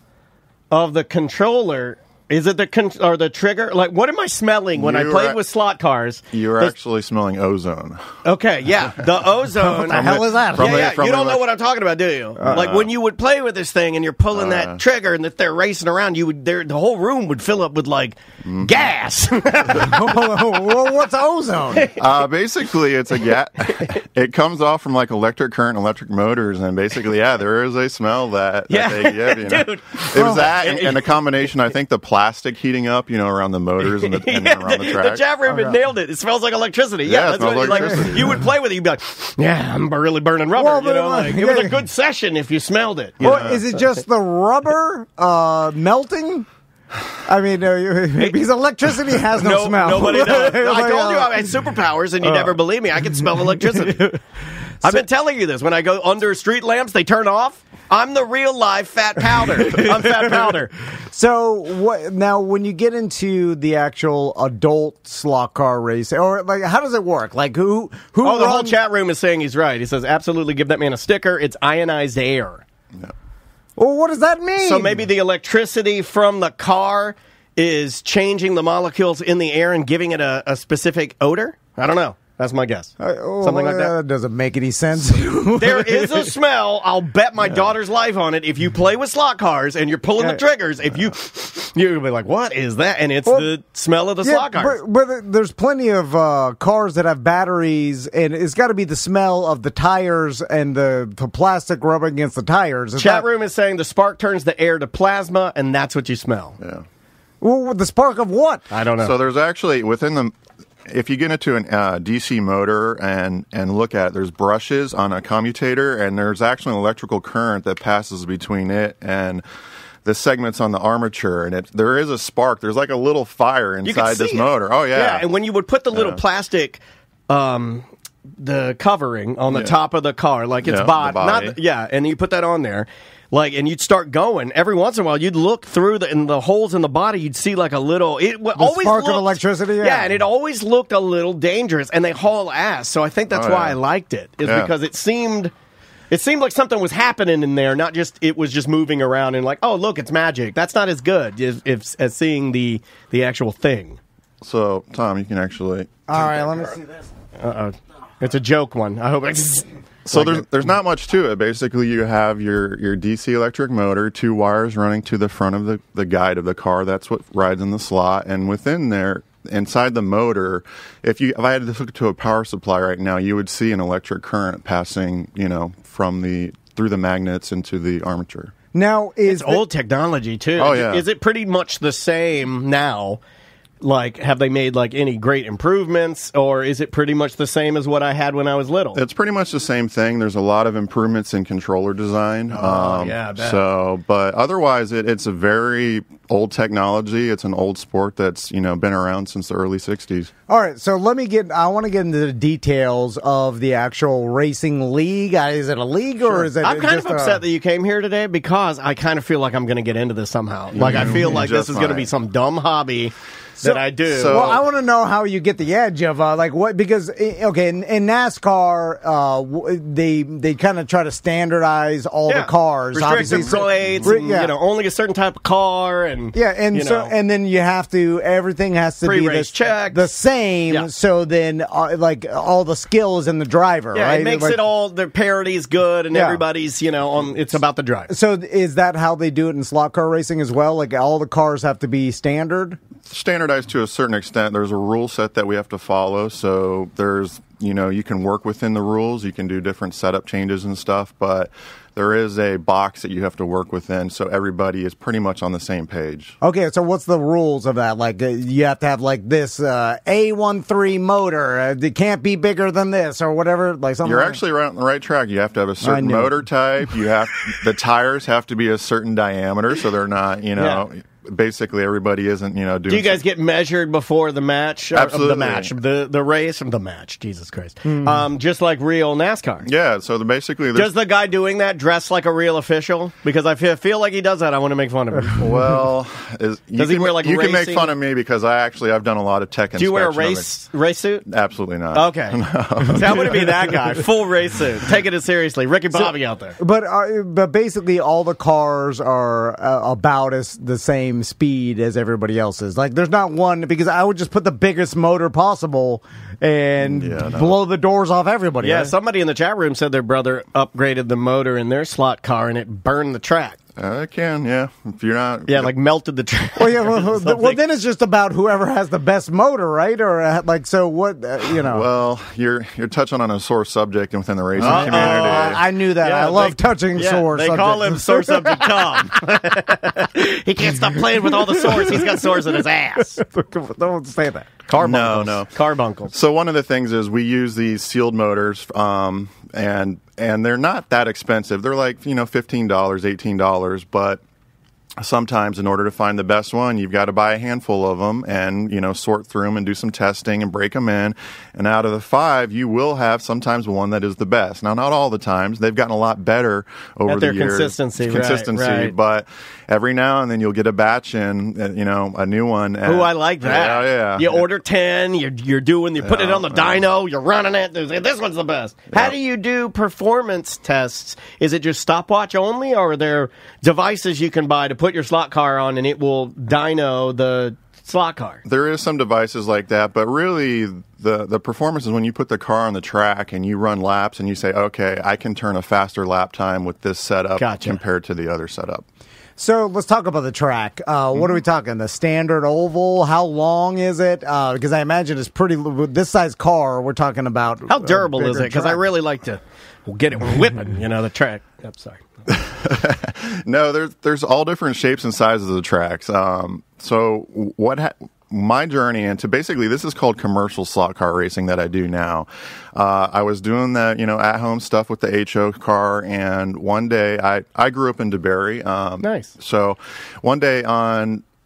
of the controller. Is it the trigger? Like, what am I smelling when I played with slot cars? You're actually smelling ozone. Okay, yeah. The ozone. What the hell is that? You don't know what I'm talking about, do you? Like, when you would play with this thing and you're pulling that trigger and if they're racing around, the whole room would fill up with, like, gas. What's ozone? Basically, it's a gas. It comes off from, like, electric current and electric motors, and basically, there is a smell that they give, you know? Dude. It was that and a combination, I think, the plastic plastic heating up, around the motors and, and around the track. The chat room had nailed it. It smells like electricity. Yeah, that's what electricity. you would play with it. You'd be like, yeah, I'm really burning rubber. It was a good session if you smelled it. Is it just the rubber melting? I mean, because electricity has no smell. Nobody knows. I told you I had superpowers, and you never believe me. I can smell electricity. I've been telling you this. When I go under street lamps, they turn off. I'm the real live fat powder. I'm fat powder. So now, when you get into the actual adult slot car race, or like, how does it work? Like, who? Oh, the whole chat room is saying he's right. He says, absolutely, give that man a sticker. It's ionized air. No. Well, what does that mean? So maybe the electricity from the car is changing the molecules in the air and giving it a specific odor? I don't know. That's my guess. Something like that. That doesn't make any sense. There is a smell. I'll bet my daughter's life on it. If you play with slot cars and you're pulling the triggers, you'll be like, what is that? And it's the smell of the slot cars. But there's plenty of cars that have batteries, and it's got to be the smell of the tires and the plastic rubbing against the tires. Chat room is saying the spark turns the air to plasma, and that's what you smell. Yeah. Well, the spark of what? I don't know. So there's actually, within the... If you get into an DC motor and look at it, there's brushes on a commutator, and there's actually an electrical current that passes between it and the segments on the armature, and there is a spark. There's like a little fire inside this motor. Oh, yeah. Yeah, and when you would put the little plastic... the covering on the top of the car, like it's body. And you put that on there, and you'd start going. Every once in a while, you'd look through the holes in the body. You'd see like a little. Always spark of electricity. Yeah, and it always looked a little dangerous, and they haul ass. So I think that's why I liked it, because it seemed like something was happening in there, not just it was just moving around and like, oh look, it's magic. That's not as good as seeing the actual thing. So Tom, you can actually. All right, let me see this. It's a joke one. I hope it's... So there's not much to it. Basically, you have your DC electric motor, 2 wires running to the front of the guide of the car. That's what rides in the slot. And within there, inside the motor, if I had to hook it to a power supply right now, you would see an electric current passing, through the magnets into the armature. Now, it's old technology, too. Oh, yeah. Is it pretty much the same now? Like, have they made, any great improvements, or is it pretty much the same as what I had when I was little? It's pretty much the same thing. There's a lot of improvements in controller design. I bet. But otherwise, it's a very old technology. It's an old sport that's, been around since the early 60s. All right, so I want to get into the details of the actual racing league. Is it a league, or is it I'm kind of upset that you came here today, because I kind of feel like I'm going to get into this somehow. I feel like this is going to be some dumb hobby that I do. Well, I want to know how you get the edge of what, because in NASCAR, they kind of try to standardize all the cars. Restricted plates, only a certain type of car, and then you have to, everything has to be the same. Yeah. So then, all the skill is in the driver. Yeah, right? It makes it all the parodies good, and everybody's it's about the driver. So is that how they do it in slot car racing as well? Like all the cars have to be standard. Standardized to a certain extent. There's a rule set that we have to follow. So there's, you can work within the rules. You can do different setup changes and stuff, but there is a box that you have to work within. So everybody is pretty much on the same page. Okay. So what's the rules of that? You have to have this A13 motor. It can't be bigger than this or whatever. You're actually right on the right track. You have to have a certain motor type. The tires have to be a certain diameter. So they're not, basically everybody isn't, doing... Do you guys get measured before the match? Absolutely. The match. The race of the match. Jesus Christ. Just like real NASCAR. Yeah, so basically... Does the guy doing that dress like a real official? Because I feel like he does that. I want to make fun of him. Well... Does he wear You racing? Can make fun of me because I've done a lot of tech inspection. Do you wear a race suit? Absolutely not. Okay. No. So I want to be that guy. Full race suit. Taking it seriously. Ricky Bobby out there. But basically all the cars are about the same speed as everybody else's. There's not one, because I would just put the biggest motor possible and blow the doors off everybody. Yeah, somebody in the chat room said their brother upgraded the motor in their slot car and it burned the track. It can, yeah. If you're not... Yeah, like melted the track. Well, yeah, well, then it's just about whoever has the best motor, right? Or, like, so what, you know... Well, you're touching on a sore subject within the racing community. I knew that. I love touching sore subjects. They call him Sore Subject Tom. He can't stop playing with all the sores. He's got sores in his ass. Don't say that. Carbuncles. No. Carbuncles. So one of the things is we use these sealed motors, and they're not that expensive. They're like, $15, $18, but sometimes in order to find the best one, you've got to buy a handful of them and, sort through them and do some testing and break them in. And out of the 5, you will have sometimes one that is the best. Now, not all the times. They've gotten a lot better over the years. Consistency, right. But every now and then you'll get a batch in, a new one. Oh, I like that. Yeah. You order 10, you put it on the dyno, you're running it. This one's the best. How do you do performance tests? Is it just stopwatch only, or are there devices you can buy to put your slot car on and it will dyno the slot car? There is some devices like that, but really the performance is when you put the car on the track and you run laps and you say, okay, I can turn a faster lap time with this setup compared to the other setup. So let's talk about the track. What are we talking? The standard oval? How long is it? Because I imagine it's pretty. This size car, we're talking about. How durable is it? Because I really like to get it whipping. The track. I'm sorry. No, there's all different shapes and sizes of the tracks. So my journey into basically this is called commercial slot car racing that I do now. I was doing that, at home stuff with the HO car, and one day I grew up in DeBerry. Nice. So one day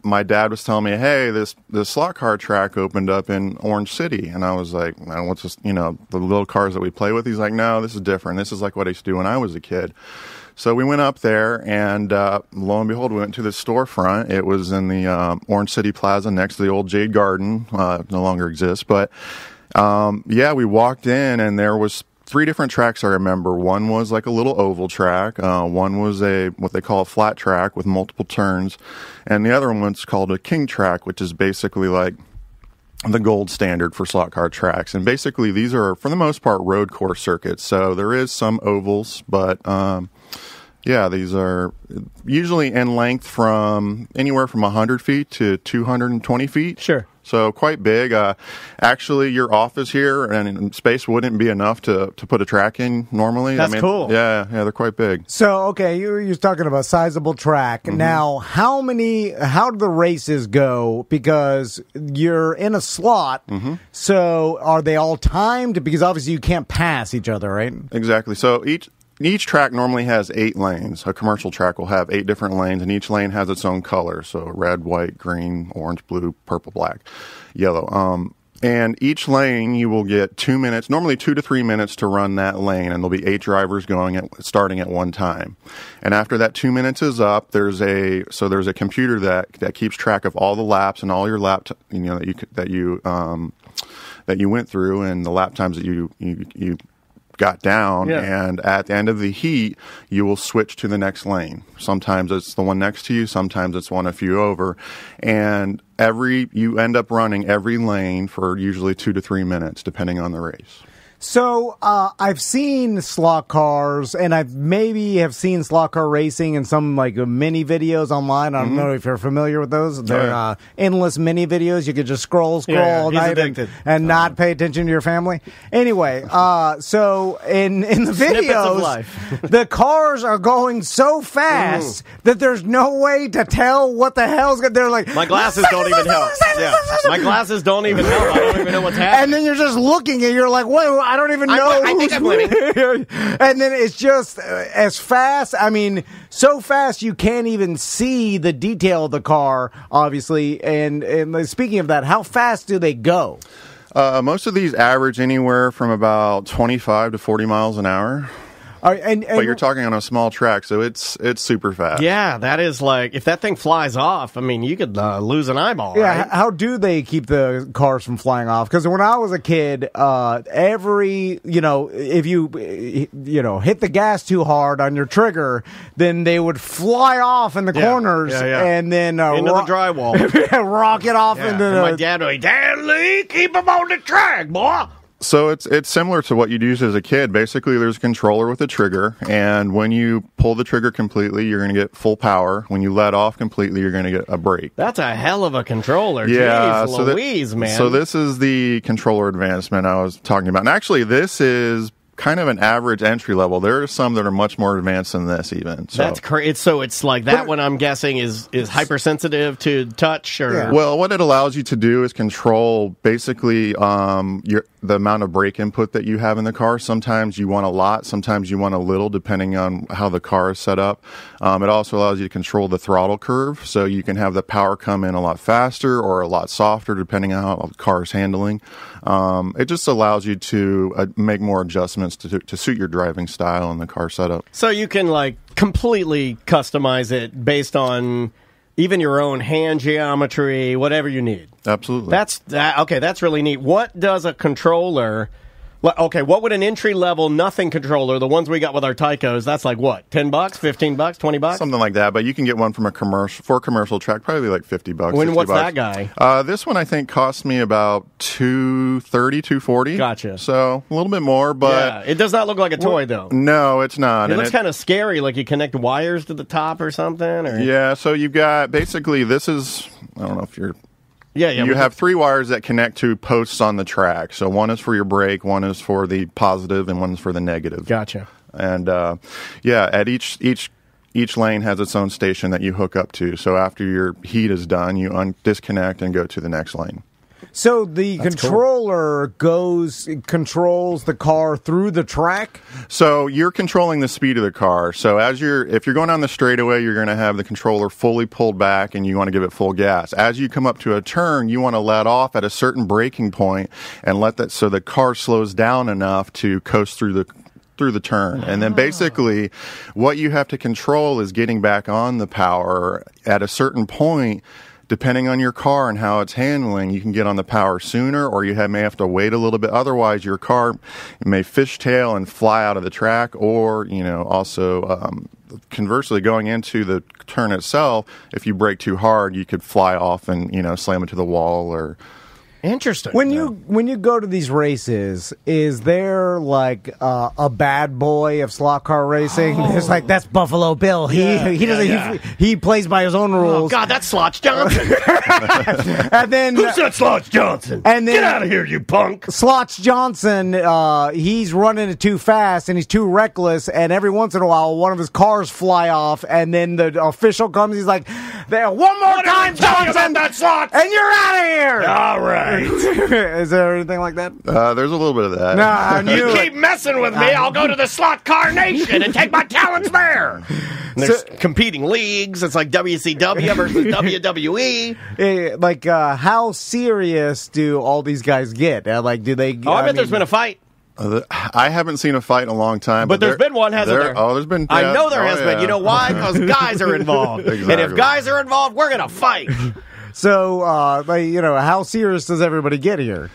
my dad was telling me, hey, this slot car track opened up in Orange City. And I was like, what's this, the little cars that we play with? He's like, no, this is different. This is like what I used to do when I was a kid. So we went up there, and lo and behold, we went to the storefront. It was in the Orange City Plaza next to the old Jade Garden. No longer exists. But, we walked in, and there was 3 different tracks I remember. One was like a little oval track. One was what they call a flat track with multiple turns. And the other one was called a king track, which is basically like the gold standard for slot car tracks. And basically these are, for the most part, road course circuits. So there is some ovals, but... these are usually in length from anywhere from 100 feet to 220 feet. Sure. So quite big. Actually, your office here and space wouldn't be enough to put a track in normally. That's cool. Yeah, they're quite big. So, okay, you're talking about sizable track. Mm-hmm. Now, how do the races go? Because you're in a slot, so are they all timed? Because obviously you can't pass each other, right? Exactly. So each track normally has 8 lanes. A commercial track will have 8 different lanes, and each lane has its own color. So red, white, green, orange, blue, purple, black, yellow. And each lane you will get 2 minutes, normally 2 to 3 minutes to run that lane, and there'll be 8 drivers starting at one time. And after that 2 minutes is up, there's a computer that keeps track of all the laps and all your lap that you went through and the lap times that you got down, and at the end of the heat, you will switch to the next lane. Sometimes it's the one next to you, sometimes it's one a few over, and you end up running every lane for usually 2 to 3 minutes, depending on the race. So I've seen slot cars, and I've maybe have seen slot car racing in some like mini videos online. I don't know if you're familiar with those. They're endless mini videos. You could just scroll all night and not pay attention to your family. Anyway, so in the videos, the cars are going so fast that there's no way to tell what the hell's going. They're like, my glasses don't even help. My glasses don't even help. I don't even know what's happening. And then you're just looking and you're like, wait. I don't even know. I think I'm winning. And then it's just as fast. I mean, so fast you can't even see the detail of the car, obviously. And speaking of that, how fast do they go? Most of these average anywhere from about 25 to 40 miles an hour. But you're talking on a small track, so it's super fast. Yeah, that is like, if that thing flies off, I mean, you could lose an eyeball, right? How do they keep the cars from flying off? Because when I was a kid, if you hit the gas too hard on your trigger, then they would fly off in the corners and then into the drywall. Rocket off into my dad would, Dad Lee, keep them on the track, boy. So it's similar to what you'd use as a kid. Basically, there's a controller with a trigger, and when you pull the trigger completely, you're going to get full power. When you let off completely, you're going to get a brake. That's a hell of a controller. Yeah, Jeez Louise, man. So this is the controller advancement I was talking about. And actually, this is kind of an average entry level. There are some that are much more advanced than this even. So. That's crazy. So it's like that one, I'm guessing, is hypersensitive to touch? Or yeah. Well, what it allows you to do is control basically the amount of brake input that you have in the car. Sometimes you want a lot, sometimes you want a little, depending on how the car is set up. It also allows you to control the throttle curve, so you can have the power come in a lot faster or a lot softer, depending on how the car is handling. It just allows you to make more adjustments to suit your driving style and the car setup. So you can like completely customize it based on even your own hand geometry, whatever you need. Absolutely. That's really neat. What does a controller... Okay, what would an entry-level nothing controller, the ones we got with our Tycos, that's like what, $10, $15, $20? Something like that, but you can get one from a commercial track, probably like $50. What's that guy? This one I think cost me about $230, $240. Gotcha. So a little bit more, but... Yeah, it does not look like a toy, though. No, it's not. It looks kind of scary, like you connect wires to the top or something? Or? Yeah, so you've got, basically, this is, I don't know if you're... Yeah, you have 3 wires that connect to posts on the track. So one is for your brake, one is for the positive, and one is for the negative. Gotcha. And at each lane has its own station that you hook up to. So after your heat is done, you disconnect and go to the next lane. So the controller controls the car through the track? So you're controlling the speed of the car. So if you're going down the straightaway, you're going to have the controller fully pulled back and you want to give it full gas. As you come up to a turn, you want to let off at a certain braking point and let that so the car slows down enough to coast through the turn. And then basically what you have to control is getting back on the power at a certain point. Depending on your car and how it's handling, you can get on the power sooner, or you may have to wait a little bit. Otherwise, your car may fishtail and fly out of the track, or also conversely, going into the turn itself, if you brake too hard, you could fly off and slam into the wall or. Interesting. When you go to these races, is there like a bad boy of slot car racing? It's like that's Buffalo Bill. He plays by his own rules. Oh God, that's Slots Johnson. And then who said Slots Johnson? And then, get out of here, you punk! Slots Johnson, he's running it too fast and he's too reckless. And every once in a while, one of his cars fly off, and then the official comes. He's like, "There, one more time, Johnson, that slot, and you're out of here." All right. Is there anything like that? There's a little bit of that. Nah, you keep messing with me, I'll go to the Slot Car Nation and take my talents there. And there's competing leagues. It's like WCW versus WWE. How serious do all these guys get? Do they? I bet there's been a fight. I haven't seen a fight in a long time. But there's been one, hasn't there? Oh, there's been. I know there has been. You know why? Because guys are involved. Exactly. And if guys are involved, we're going to fight. So, how serious does everybody get here?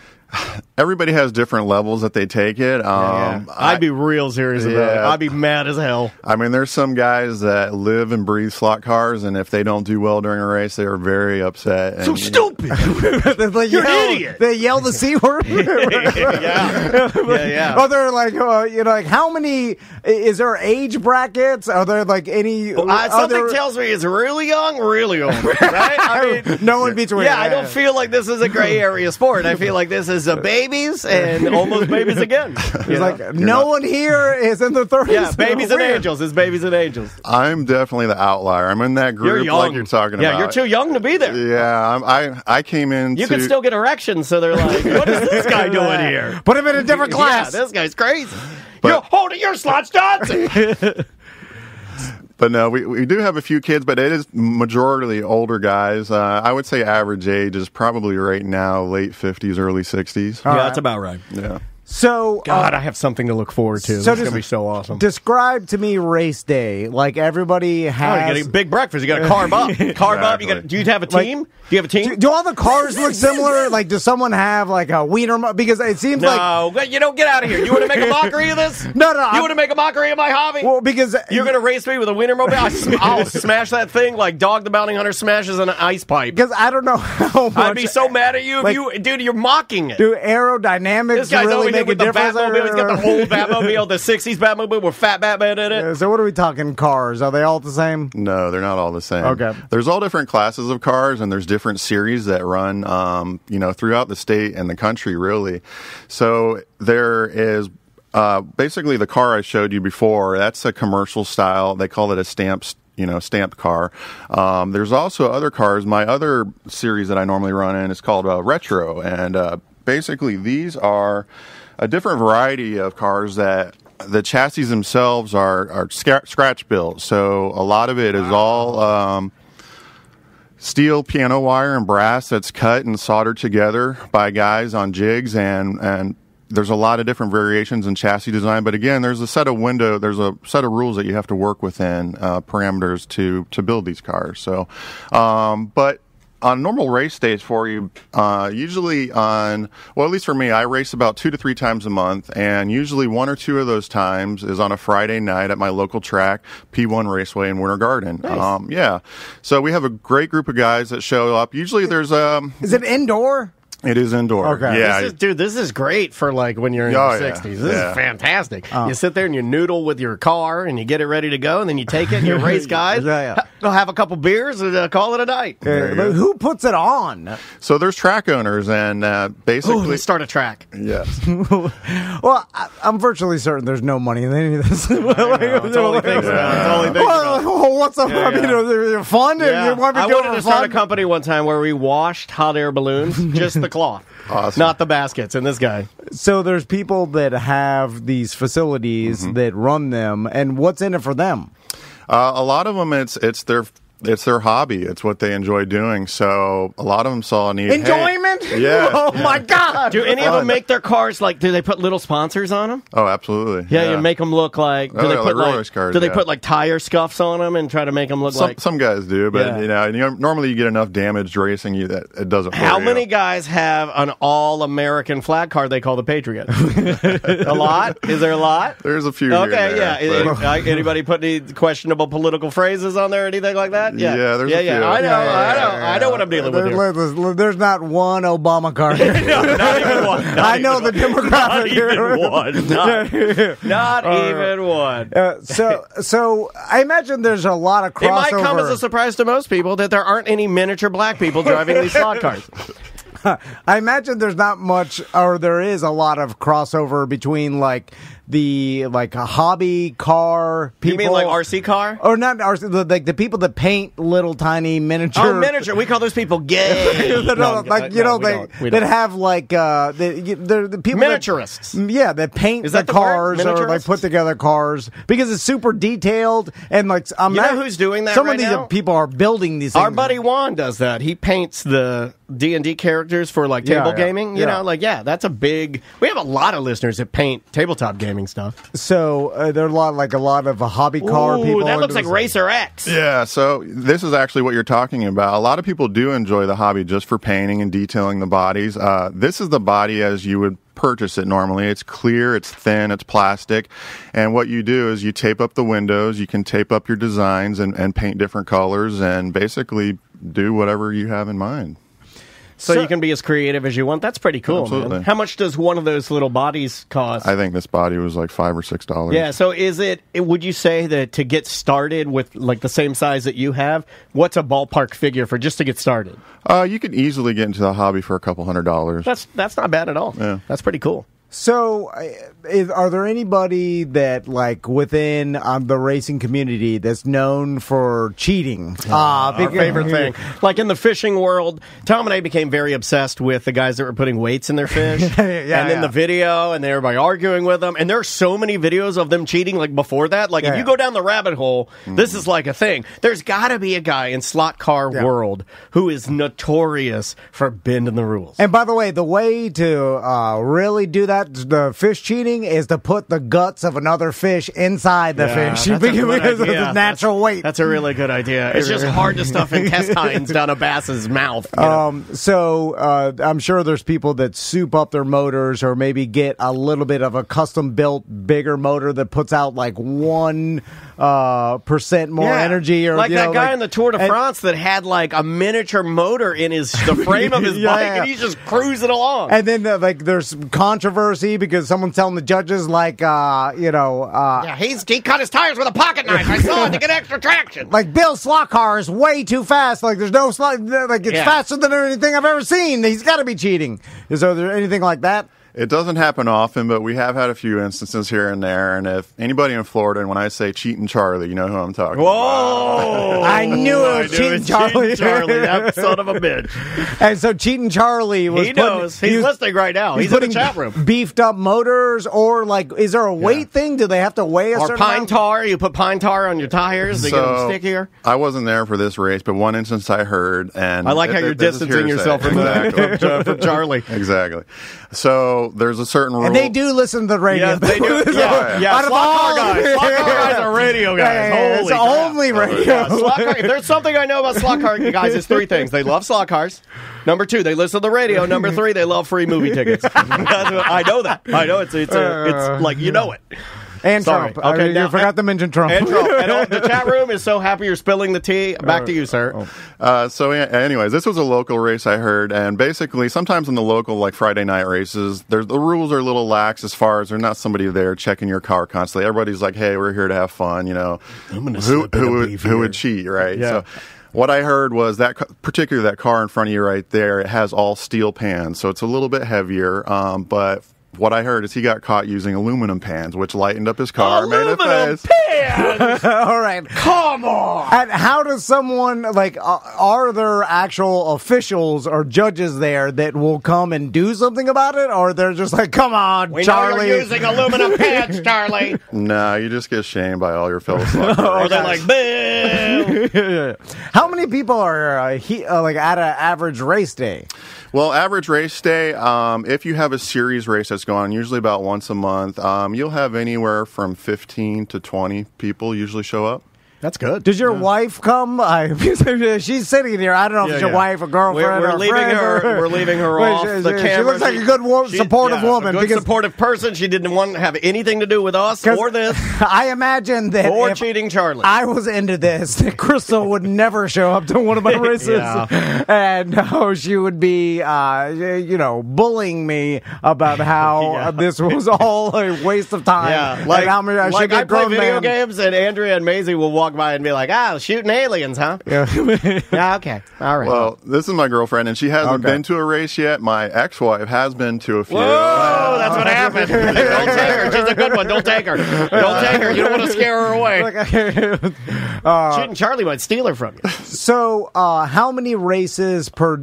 Everybody has different levels that they take it. I'd be real serious about it. I'd be mad as hell. I mean, there's some guys that live and breathe slot cars, and if they don't do well during a race, they are very upset. And, stupid! You're an idiot! They yell the C word? Yeah. Are there how many, is there age brackets? Are there any... something tells me it's really young, really old, right? I mean, no in between. Yeah, I don't feel like this is a gray area sport. I feel like this is a babies and almost babies again. It's no one here is in the 30s. Yeah, babies and angels. It's babies and angels. I'm definitely the outlier. I'm in that group like you're talking about. Yeah, you're too young to be there. Yeah, I came in. You can still get erections, so they're like, what is this guy doing here? Put him in a different class. Yeah, this guy's crazy. Hold it, you're Slots Johnson. But no, we do have a few kids, but it is majority older guys. I would say average age is probably right now late 50s, early 60s. Yeah, that's about right. Yeah. So, God, I have something to look forward to. So it's going to be so awesome. Describe to me race day. Like everybody has. You get a big breakfast. You got to carb up. Carb up. Do you have a team? Do you have a team? Do all the cars look similar? Does someone have a wiener? Because it seems No, you don't get out of here. You want to make a mockery of this? No. You want to make a mockery of my hobby? Well, because you're going to race me with a Wienermobile. I'll smash that thing like Dog the Bounty Hunter smashes an ice pipe. Because I don't know how much. I'd be so mad at you if dude, you're mocking it. Do aerodynamics This guy's really over make a with the difference? Batmobile. He's got the old Batmobile, the 60s Batmobile with Fat Batman in it. So what are we talking cars? Are they all the same? No, they're not all the same. Okay. There's all different classes of cars, and there's different series that run, throughout the state and the country, really. So there is basically the car I showed you before. That's a commercial style. They call it a stamped car. There's also other cars. My other series that I normally run in is called Retro, and basically these are a different variety of cars that the chassis themselves are scratch built. So a lot of it is all steel, piano wire, and brass that's cut and soldered together by guys on jigs, and there's a lot of different variations in chassis design, but again, there's a set of rules that you have to work within, parameters to build these cars. So, but on normal race days for you, usually at least for me, I race about 2 to 3 times a month, and usually 1 or 2 of those times is on a Friday night at my local track, P1 Raceway in Winter Garden. Nice. So we have a great group of guys that show up. Usually there's Is it indoor? It is indoor. Okay. Yeah. This is great for like when you're in your 60s. This is fantastic. You sit there and you noodle with your car and you get it ready to go, and then you take it and you race guys. They'll have a couple beers and call it a night. Who puts it on? So there's track owners, and basically... let's start a track. Yes. Well, I'm virtually certain there's no money in any of this. Totally think so. What's up? I mean, they're fun. Yeah. And you want me I to wanted to start a company one time where we washed hot air balloons, just the cloth, not the baskets. And this guy. So there's people that have these facilities that run them, and what's in it for them? A lot of them, it's their hobby. It's what they enjoy doing. So a lot of them saw a need. Enjoyment? Yeah. Oh my God. Do any of them make their cars do they put little sponsors on them? Oh, absolutely. Yeah, you make them look like. Do they put cars, put like tire scuffs on them and try to make them look like? Some guys do, but normally you get enough damaged racing that it doesn't. How many guys have an all-American flag car they call the Patriot? A lot? Is there a lot? There's a few. Okay, here and there, Anybody put any questionable political phrases on there or anything like that? Yeah, there's a few. I know what I'm dealing with here. There's not one Obama car here. No, not even one. I know the demographic here. Not even one. So I imagine there's a lot of crossover. It might come as a surprise to most people that there aren't any miniature black people driving these slot cars. I imagine there's not much, or there is a lot of crossover between a hobby car people. You mean like RC car? Or not RC, like the people that paint little tiny miniature. Oh, miniature. We call those people gay. That have the people miniaturists. That paint the cars or like put together cars because it's super detailed and like you know who's doing that? Some right of these now? People are building these things. Our buddy Juan does that. He paints the D&D characters for like table gaming. You know, that's a big. We have a lot of listeners that paint tabletop gaming stuff. So there are a lot of hobby car people. That looks like Racer X. Yeah, so this is actually what you're talking about. A lot of people do enjoy the hobby just for painting and detailing the bodies. This is the body as you would purchase it normally. It's clear, it's thin, it's plastic, and what you do is you tape up the windows, you can tape up your designs and paint different colors and basically do whatever you have in mind. So you can be as creative as you want. That's pretty cool, absolutely. Man. How much does one of those little bodies cost? I think this body was like $5 or $6. Yeah, so would you say that to get started with like the same size that you have, what's a ballpark figure for just to get started? You could easily get into the hobby for a couple $100. That's not bad at all. Yeah. That's pretty cool. So, are there anybody that, like, within the racing community that's known for cheating? Our favorite thing. Like in the fishing world, Tom and I became very obsessed with the guys that were putting weights in their fish. The video, and everybody arguing with them. And there are so many videos of them cheating, like, before that. Like, if you go down the rabbit hole, this is like a thing. There's got to be a guy in slot car world who is notorious for bending the rules. And by the way to really do that, the fish cheating, is to put the guts of another fish inside the fish because of the natural weight. That's a really good idea. It's just hard to stuff intestines down a bass's mouth. So I'm sure there's people that soup up their motors or maybe get a little bit of a custom built bigger motor that puts out like 1% more energy, or like that guy in the Tour de France that had like a miniature motor in the frame of his bike, and he's just cruising along. And then there's controversy controversy because someone's telling the judges, like, yeah, he cut his tires with a pocket knife. I saw it to get extra traction. Like, Bill's slot car is way too fast. Like, there's no slot. Like, it's faster than anything I've ever seen. He's got to be cheating. Is there anything like that? It doesn't happen often, but we have had a few instances here and there. And if anybody in Florida, and when I say Cheatin' Charlie, you know who I'm talking about. I knew it was Cheatin' Charlie. That son of a bitch. And so Cheatin' Charlie was He knows. He's listening right now. He's in the chat room. Beefed up motors, or like, is there a weight thing? Do they have to weigh a certain pine amount? tar. You put pine tar on your tires. They get them stickier. I wasn't there for this race, but one instance I heard, and I like how you're distancing yourself from Charlie. Exactly. So there's a certain rule. And they do listen to the radio. Yeah, they do. Yeah. Slot car guys are radio guys. It's Holy only radio. Slot car. If there's something I know about slot car guys, it's three things. They love slot cars. Number 2, they listen to the radio. Number 3, they love free movie tickets. I know that. I know it's like, you know it. And Sorry. Trump. Okay, you forgot to mention Trump. And Trump. And the chat room is so happy you're spilling the tea. Back to you, sir. Anyways, this was a local race I heard, and basically sometimes in the local, like Friday night races, the rules are a little lax as far as there's not somebody there checking your car constantly. Everybody's like, hey, we're here to have fun, you know. Who would cheat, right? Yeah. So what I heard was particularly that car in front of you right there, it has all steel pans, so it's a little bit heavier, but what I heard is he got caught using aluminum pans, which lightened up his car. Aluminum pans! All right. Come on! And how does someone, like, are there actual officials or judges there that will come and do something about it? Or they're just like, come on, we Charlie. know you're using aluminum pans, Charlie. No, you just get shamed by all your fellow slot Or they're like, boo! How many people are at an average race day? Well, average race day, if you have a series race that's going on, usually about once a month, you'll have anywhere from 15 to 20 people usually show up. That's good. Does your wife come? She's sitting here. I don't know if it's your wife or girlfriend we're or leaving friend. We're leaving her off the camera. She looks like a good, supportive woman. A good, supportive person. She didn't want to have anything to do with us or this. I imagine that or Cheating Charlie. I was into this, that Crystal would never show up to one of my races. And she would be, bullying me about how this was all a waste of time. Yeah, like how many I should get I play video games, and Andrea and Maisie will walk by and be like, shooting aliens, huh? Yeah. Yeah, okay. All right. Well, this is my girlfriend, and she hasn't been to a race yet. My ex-wife has been to a few. Whoa, that's what happened. Don't take her. She's a good one. Don't take her. Don't take her. You don't want to scare her away. Cheating Charlie might steal her from you. So, how many races per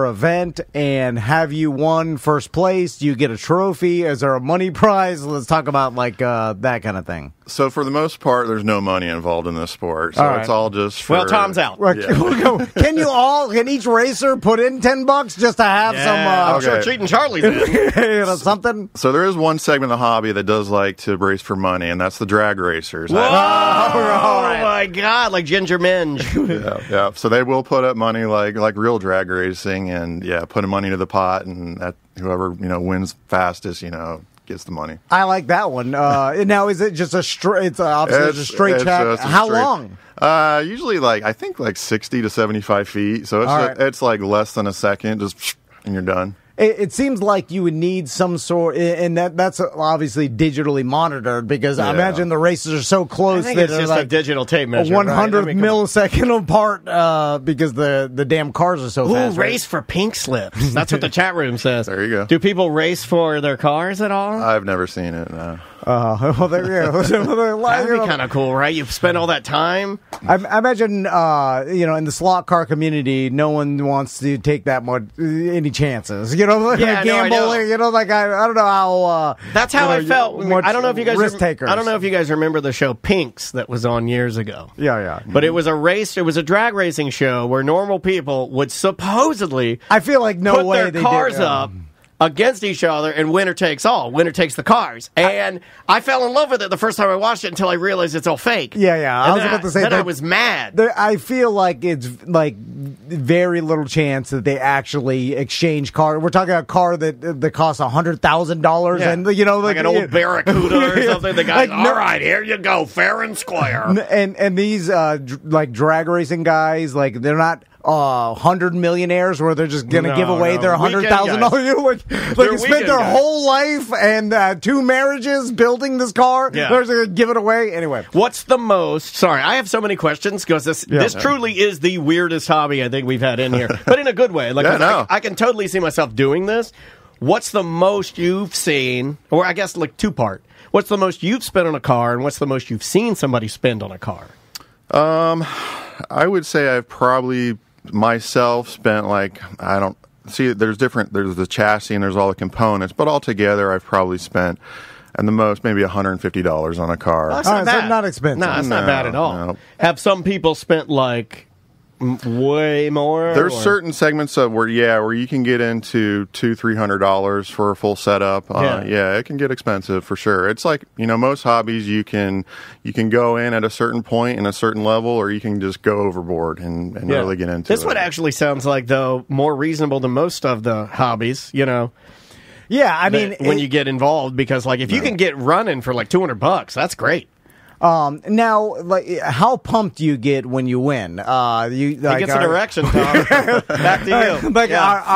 event, and have you won first place? Do you get a trophy? Is there a money prize? Let's talk about that kind of thing. So for the most part, there's no money involved in this sport. So it's all just for... Well, Tom's out. Yeah. Can each racer put in $10 just to have some... I'm sure Cheating Charlie's in. Something? So there is one segment of the hobby that does like to race for money, and that's the drag racers. Whoa! My God, like Ginger Minge. Yeah. So they will put up money like real drag racing, and put money to the pot, and whoever wins fastest, gets the money. I like that one. Now, is it just a straight? It's obviously a straight track. How long? Usually, I think 60 to 75 feet. So it's like less than a second, just and you're done. It seems like you would need some sort, and that's obviously digitally monitored because I imagine the races are so close that it's just a digital tape measure. 100th millisecond apart because the damn cars are so fast. Race for pink slips. That's what the chat room says. There you go. Do people race for their cars at all? I've never seen it, no. Well, there you go. That'd be kind of cool, right? You've spent all that time. I imagine, in the slot car community, no one wants to take that much any chances. Gamble. I know. I don't know how. That's how I felt. I don't know if you guys risk takers. I don't know if you guys remember the show Pinks that was on years ago. Yeah. But it was a race. It was a drag racing show where normal people would supposedly. I feel like no way put their cars did, up against each other, and winner takes all. Winner takes the cars. And I fell in love with it the first time I watched it until I realized it's all fake. Yeah. I was about to say that. I was mad. I feel like it's very little chance that they actually exchange car. We're talking about a car that costs $100,000, and like an old Barracuda or something. The guy's all right, here you go, fair and square. And these drag racing guys, they're not 100 millionaires where they're just going to give away their $100,000. Like spent their whole life and 2 marriages building this car. Yeah. They're going to give it away anyway. What's the most? Sorry, I have so many questions because this truly is the weirdest hobby I think we've had in here, but in a good way. Like I can totally see myself doing this. What's the most you've seen, or I guess like 2-part? What's the most you've spent on a car, and what's the most you've seen somebody spend on a car? I would say I've probably myself spent there's the chassis and there's all the components, but altogether I've probably spent and the most maybe $150 on a car. Well, that's not bad. So not expensive. No, that's not bad at all. No. Have some people spent like way more? There's certain segments of where you can get into $200-300 for a full setup. It can get expensive for sure. It's like, most hobbies you can go in at a certain point and a certain level, or you can just go overboard and really get into it. This one actually sounds like, though, more reasonable than most of the hobbies, Yeah, I mean, when you get involved, because like if you can get running for like $200, that's great. Now, like, how pumped do you get when you win? He gets an erection, Tom. Back to you.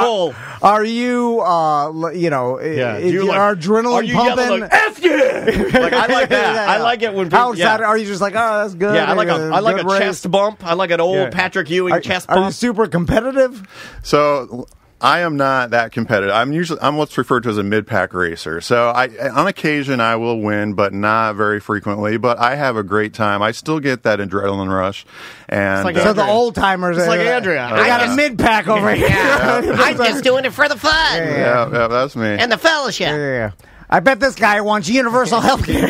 Full. Are you, adrenaline are you pumping? Yelling like, F yeah! Like, I like that. I like it when people... How excited are you? Just like, oh, that's good. Yeah, I like a chest bump. I like an old Patrick Ewing chest bump. Are you super competitive? So... I am not that competitive. I'm what's referred to as a mid-pack racer. So on occasion I will win, but not very frequently. But I have a great time. I still get that adrenaline rush. And so the old timers, it's like Andrea. I got a mid-pack over here. I'm just doing it for the fun. Yeah, that's me. And the fellowship. Yeah. I bet this guy wants universal health care.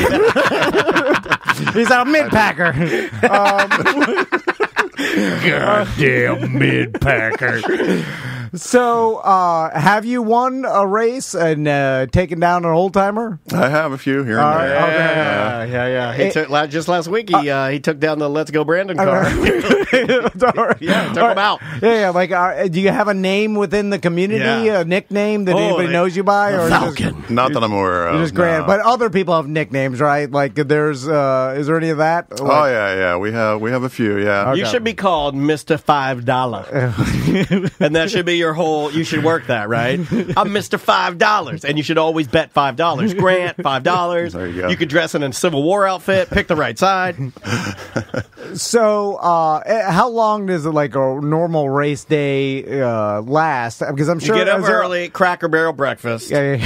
He's a mid-packer. Goddamn mid-packer. So, have you won a race and taken down an old timer? I have a few here. Yeah. He took just last week. He took down the Let's Go Brandon car. Took him out. Yeah. Like, do you have a name within the community, a nickname that anybody knows you by, or Falcon? Not that I'm aware of. You're just grand, but other people have nicknames, right? Like, there's, is there any of that? Like, yeah. We have a few. Yeah. Okay. You should be called Mr. $5, and that should be your whole. You should work that, right? I'm Mr. $5, and you should always bet $5. Grant $5. There you go. You could dress in a Civil War outfit. Pick the right side. So, how long does a normal race day last? Because I'm sure you get up early, Cracker Barrel breakfast. Yeah.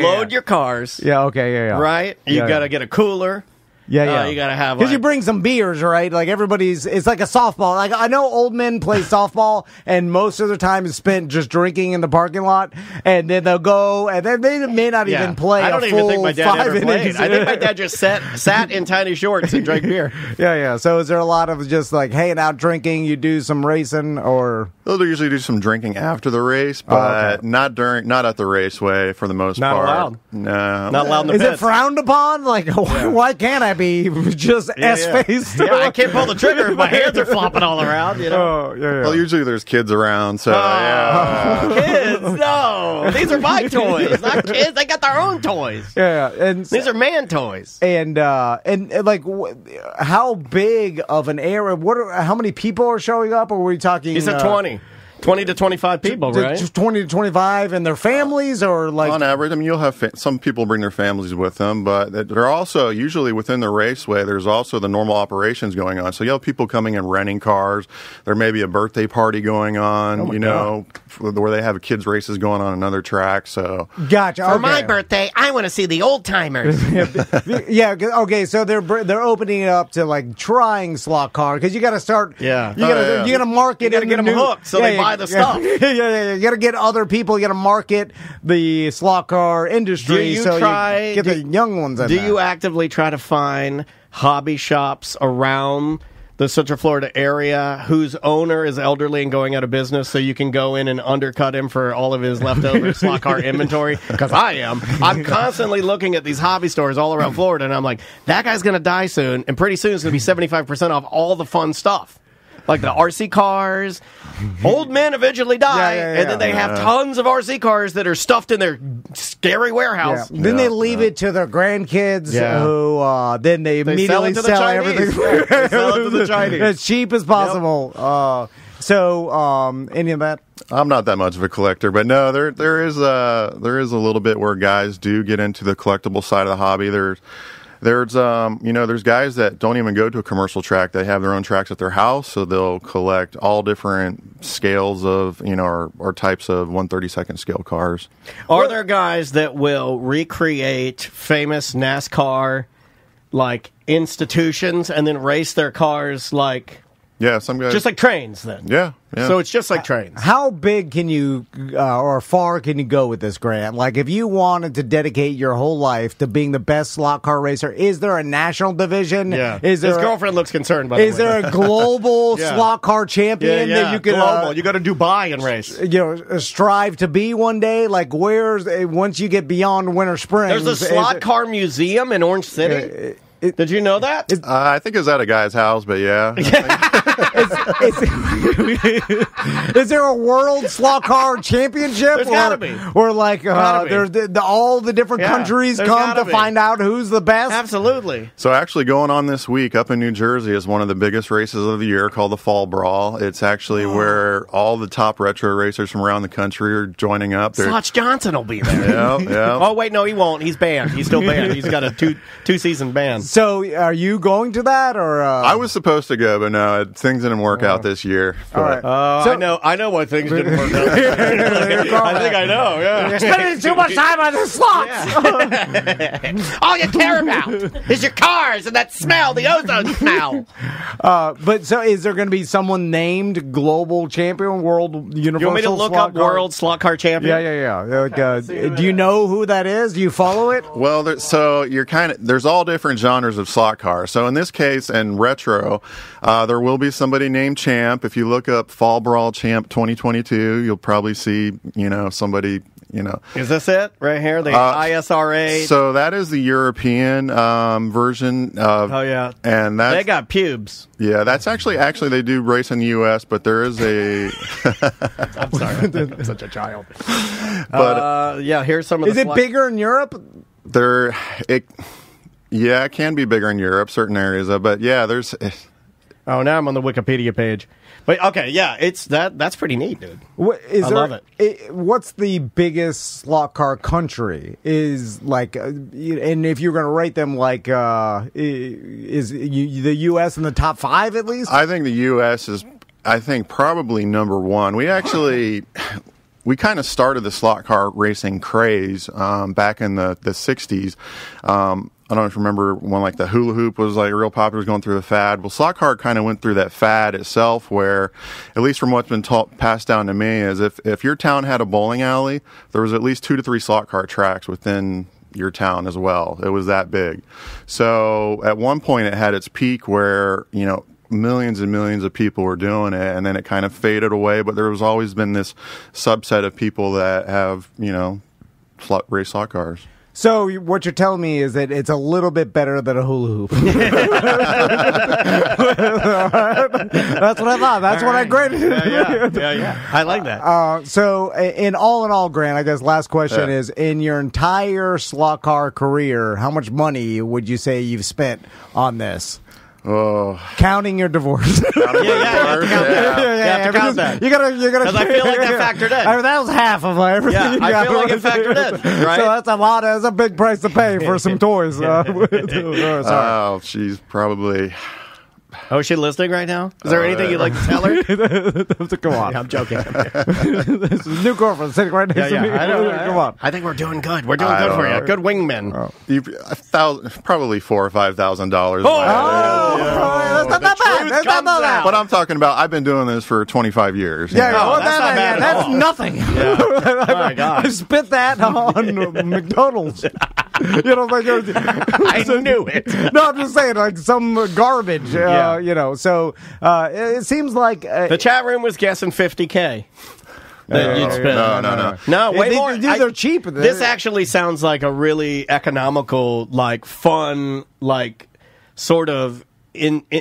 Load your cars. Yeah. Okay. Yeah. Right. You got to get a cooler. Yeah. You got to have... Because you bring some beers, right? Like, it's like a softball. Like, I know old men play softball, and most of their time is spent just drinking in the parking lot, and then they'll go, and then they may not even play I don't a even full think my dad 5 ever innings. played. I think my dad just sat in tiny shorts and drank beer. Yeah. So is there a lot of just, like, hanging out, drinking, you do some racing, or... They'll usually do some drinking after the race, but not at the raceway for the most part. Not allowed. No. Not allowed in the pits. Is it frowned upon? Like, why can't I be just S-faced? Yeah, I can't pull the trigger if my hands are flopping all around, Well, usually there's kids around, so Kids? No. These are my toys, not kids. They got their own toys. Yeah, and these are man toys. And like, how big of an area? How many people are showing up? Or were we talking? He said 20 to 25 people, right? Just 20 to 25 and their families, or like... On average, I mean, you'll have some people bring their families with them, but they're also, usually within the raceway, there's also the normal operations going on. So you'll have people coming and renting cars. There may be a birthday party going on, where they have kids' races going on another track, so... Gotcha. For my birthday, I want to see the old timers. Yeah, okay, so they're opening it up to, like, trying slot car, because you got to start... Yeah. You got to market You got to get them hooked so they buy the stuff. Yeah. You got to get other people. You got to market the slot car industry. You get the young ones in there. Do you actively try to find hobby shops around the Central Florida area whose owner is elderly and going out of business, so you can go in and undercut him for all of his leftover slot car inventory? Because I'm constantly looking at these hobby stores all around Florida, and I'm like, that guy's going to die soon, and pretty soon it's going to be 75% off all the fun stuff. Like the RC cars. Old men eventually die, and then they have tons of RC cars that are stuffed in their scary warehouse. Yeah. Then they leave it to their grandkids, who then they immediately sell everything. They sell it to the Chinese. As cheap as possible. So, any of that? I'm not that much of a collector, but no, there is a little bit where guys do get into the collectible side of the hobby. There's guys that don't even go to a commercial track. They have their own tracks at their house, so they'll collect all different scales of, or types of 1/32 scale cars. Are there guys that will recreate famous NASCAR like institutions and then race their cars like? Yeah, some guys. Just like trains, then. Yeah. So it's just like trains. How big can you, or far can you go with this, Grant? Like, if you wanted to dedicate your whole life to being the best slot car racer, is there a national division? Yeah. His girlfriend looks concerned, by the way. Is there a global slot car champion that you can... global. You go to Dubai and race. Strive to be one day? Like, once you get beyond Winter Springs... There's a slot car museum in Orange City. Did you know that? I think it's at a guy's house, but yeah. Is there a world slot car championship? There's gotta be. Or like there's all the different countries come to find out who's the best? Absolutely. So actually going on this week up in New Jersey is one of the biggest races of the year called the Fall Brawl. It's actually where all the top retro racers from around the country are joining up. Slotch Johnson will be there. Yeah. Oh, wait, no, he won't. He's banned. He's still banned. He's got a two-season ban. So are you going to that? Or I was supposed to go, but no, things didn't work out this year. All right. I know why things didn't work out. I think I know, yeah. You're spending too much time on the slots. Yeah. All you care about is your cars and that smell, the ozone smell. But so is there going to be someone named global champion, world universal? You want me to look up world slot car champion? Yeah. Like, do you know who that is? Do you follow it? Well, there's all different genres of slot cars. So in this case, in retro, there will be somebody named Champ. If you look up Fall Brawl Champ 2022, you'll probably see, somebody, Is this it right here? The ISRA? So that is the European version of... Oh, yeah. And they got pubes. Yeah, that's actually they do race in the U.S., but there is a... I'm sorry. I'm such a child. But here's some of the... Is it bigger in Europe? Yeah, it can be bigger in Europe, certain areas of, but yeah, there's... Oh, now I'm on the Wikipedia page. But okay, yeah, that's pretty neat, dude. I love it. What's the biggest slot car country? Is like, and if you're going to rate them, like, is the U.S. in the top 5 at least? I think the U.S. is, probably number 1. We kind of started the slot car racing craze back in the 60s. I don't know if you remember when like the hula hoop was like real popular, was going through the fad. Well, slot car kind of went through that fad itself where, at least from what's been passed down to me, is if your town had a bowling alley, there was at least 2 to 3 slot car tracks within your town as well. It was that big. So at one point it had its peak where, millions and millions of people were doing it, and then it kind of faded away, but there was always been this subset of people that have, race slot cars. So what you're telling me is that it's a little bit better than a hula hoop. That's what I thought. That's what I graded it. Yeah. I like that. So in all, Grant, I guess last question is, in your entire slot car career, how much money would you say you've spent on this? Oh. Counting your divorce. You have to count that. You gotta. Because I feel like that factored in. I mean, that was half of everything. Yeah, I feel like it factored in. Right? So that's a lot. That's a big price to pay for some toys. Oh, she's probably. Oh, is she listening right now? Is there anything you'd like to tell her? Come on. Yeah, I'm joking. This is new girlfriend sitting right next to me. I know. Come on. I think we're doing good. We're doing good for you. Good wingmen. Probably $4,000 or $5,000. That's not that bad. That's not bad. But I'm talking about, I've been doing this for 25 years. Yeah, well, that's not bad at all. That's nothing. Yeah. Oh, my God. I spit that on McDonald's. I knew it. No, I'm just saying, like some garbage. So it seems like the chat room was guessing $50K. That you'd spend. No, way more. They're cheap. This actually sounds like a really economical, like fun, like sort of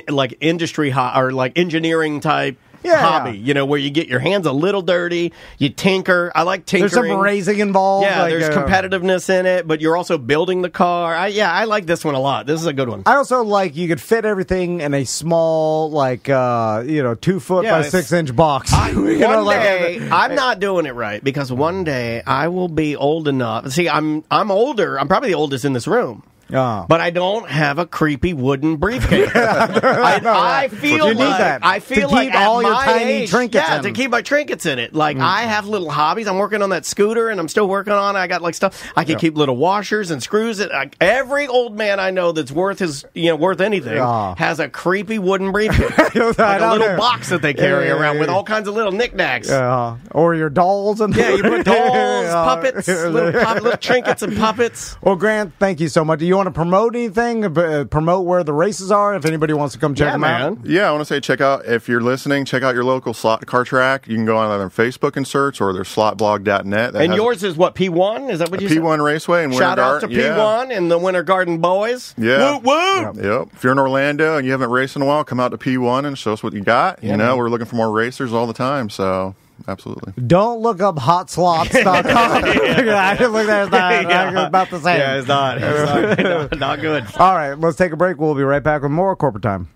like industry or like engineering type hobby, you know, where you get your hands a little dirty, you tinker. I like tinkering. There's some racing involved. Yeah, like, there's competitiveness in it, but you're also building the car. I like this one a lot. This is a good one. I also like you could fit everything in a small, 2 foot by 6 inch box. One day, I'm not doing it right because one day I will be old enough. See, I'm older. I'm probably the oldest in this room. But I don't have a creepy wooden briefcase. I feel like all your tiny age, trinkets to keep my trinkets in it. Like I have little hobbies. I'm working on that scooter, and I'm still working on it. I got stuff. I can keep little washers and screws. Every old man I know that's worth anything has a creepy wooden briefcase, like a little box that they carry around with all kinds of little knickknacks. Or your dolls and you put dolls, puppets, little trinkets and puppets. Well, Grant, thank you so much. Do you want to promote anything? Promote where the races are if anybody wants to come check them out? Yeah, I want to say if you're listening, check out your local slot car track. You can go on either Facebook and search or their slotblog.net. And yours is what, P1? Is that what you said? P1 Raceway in Winter Shout out to P1 and the Winter Garden Boys. Yeah. Woo! Yep. If you're in Orlando and you haven't raced in a while, come out to P1 and show us what you got. You know, we're looking for more racers all the time, so... Absolutely. Don't look up hotslots.com. I didn't look at that. About the same. Yeah, it's not. Not good. All right, let's take a break. We'll be right back with more Corporate Time.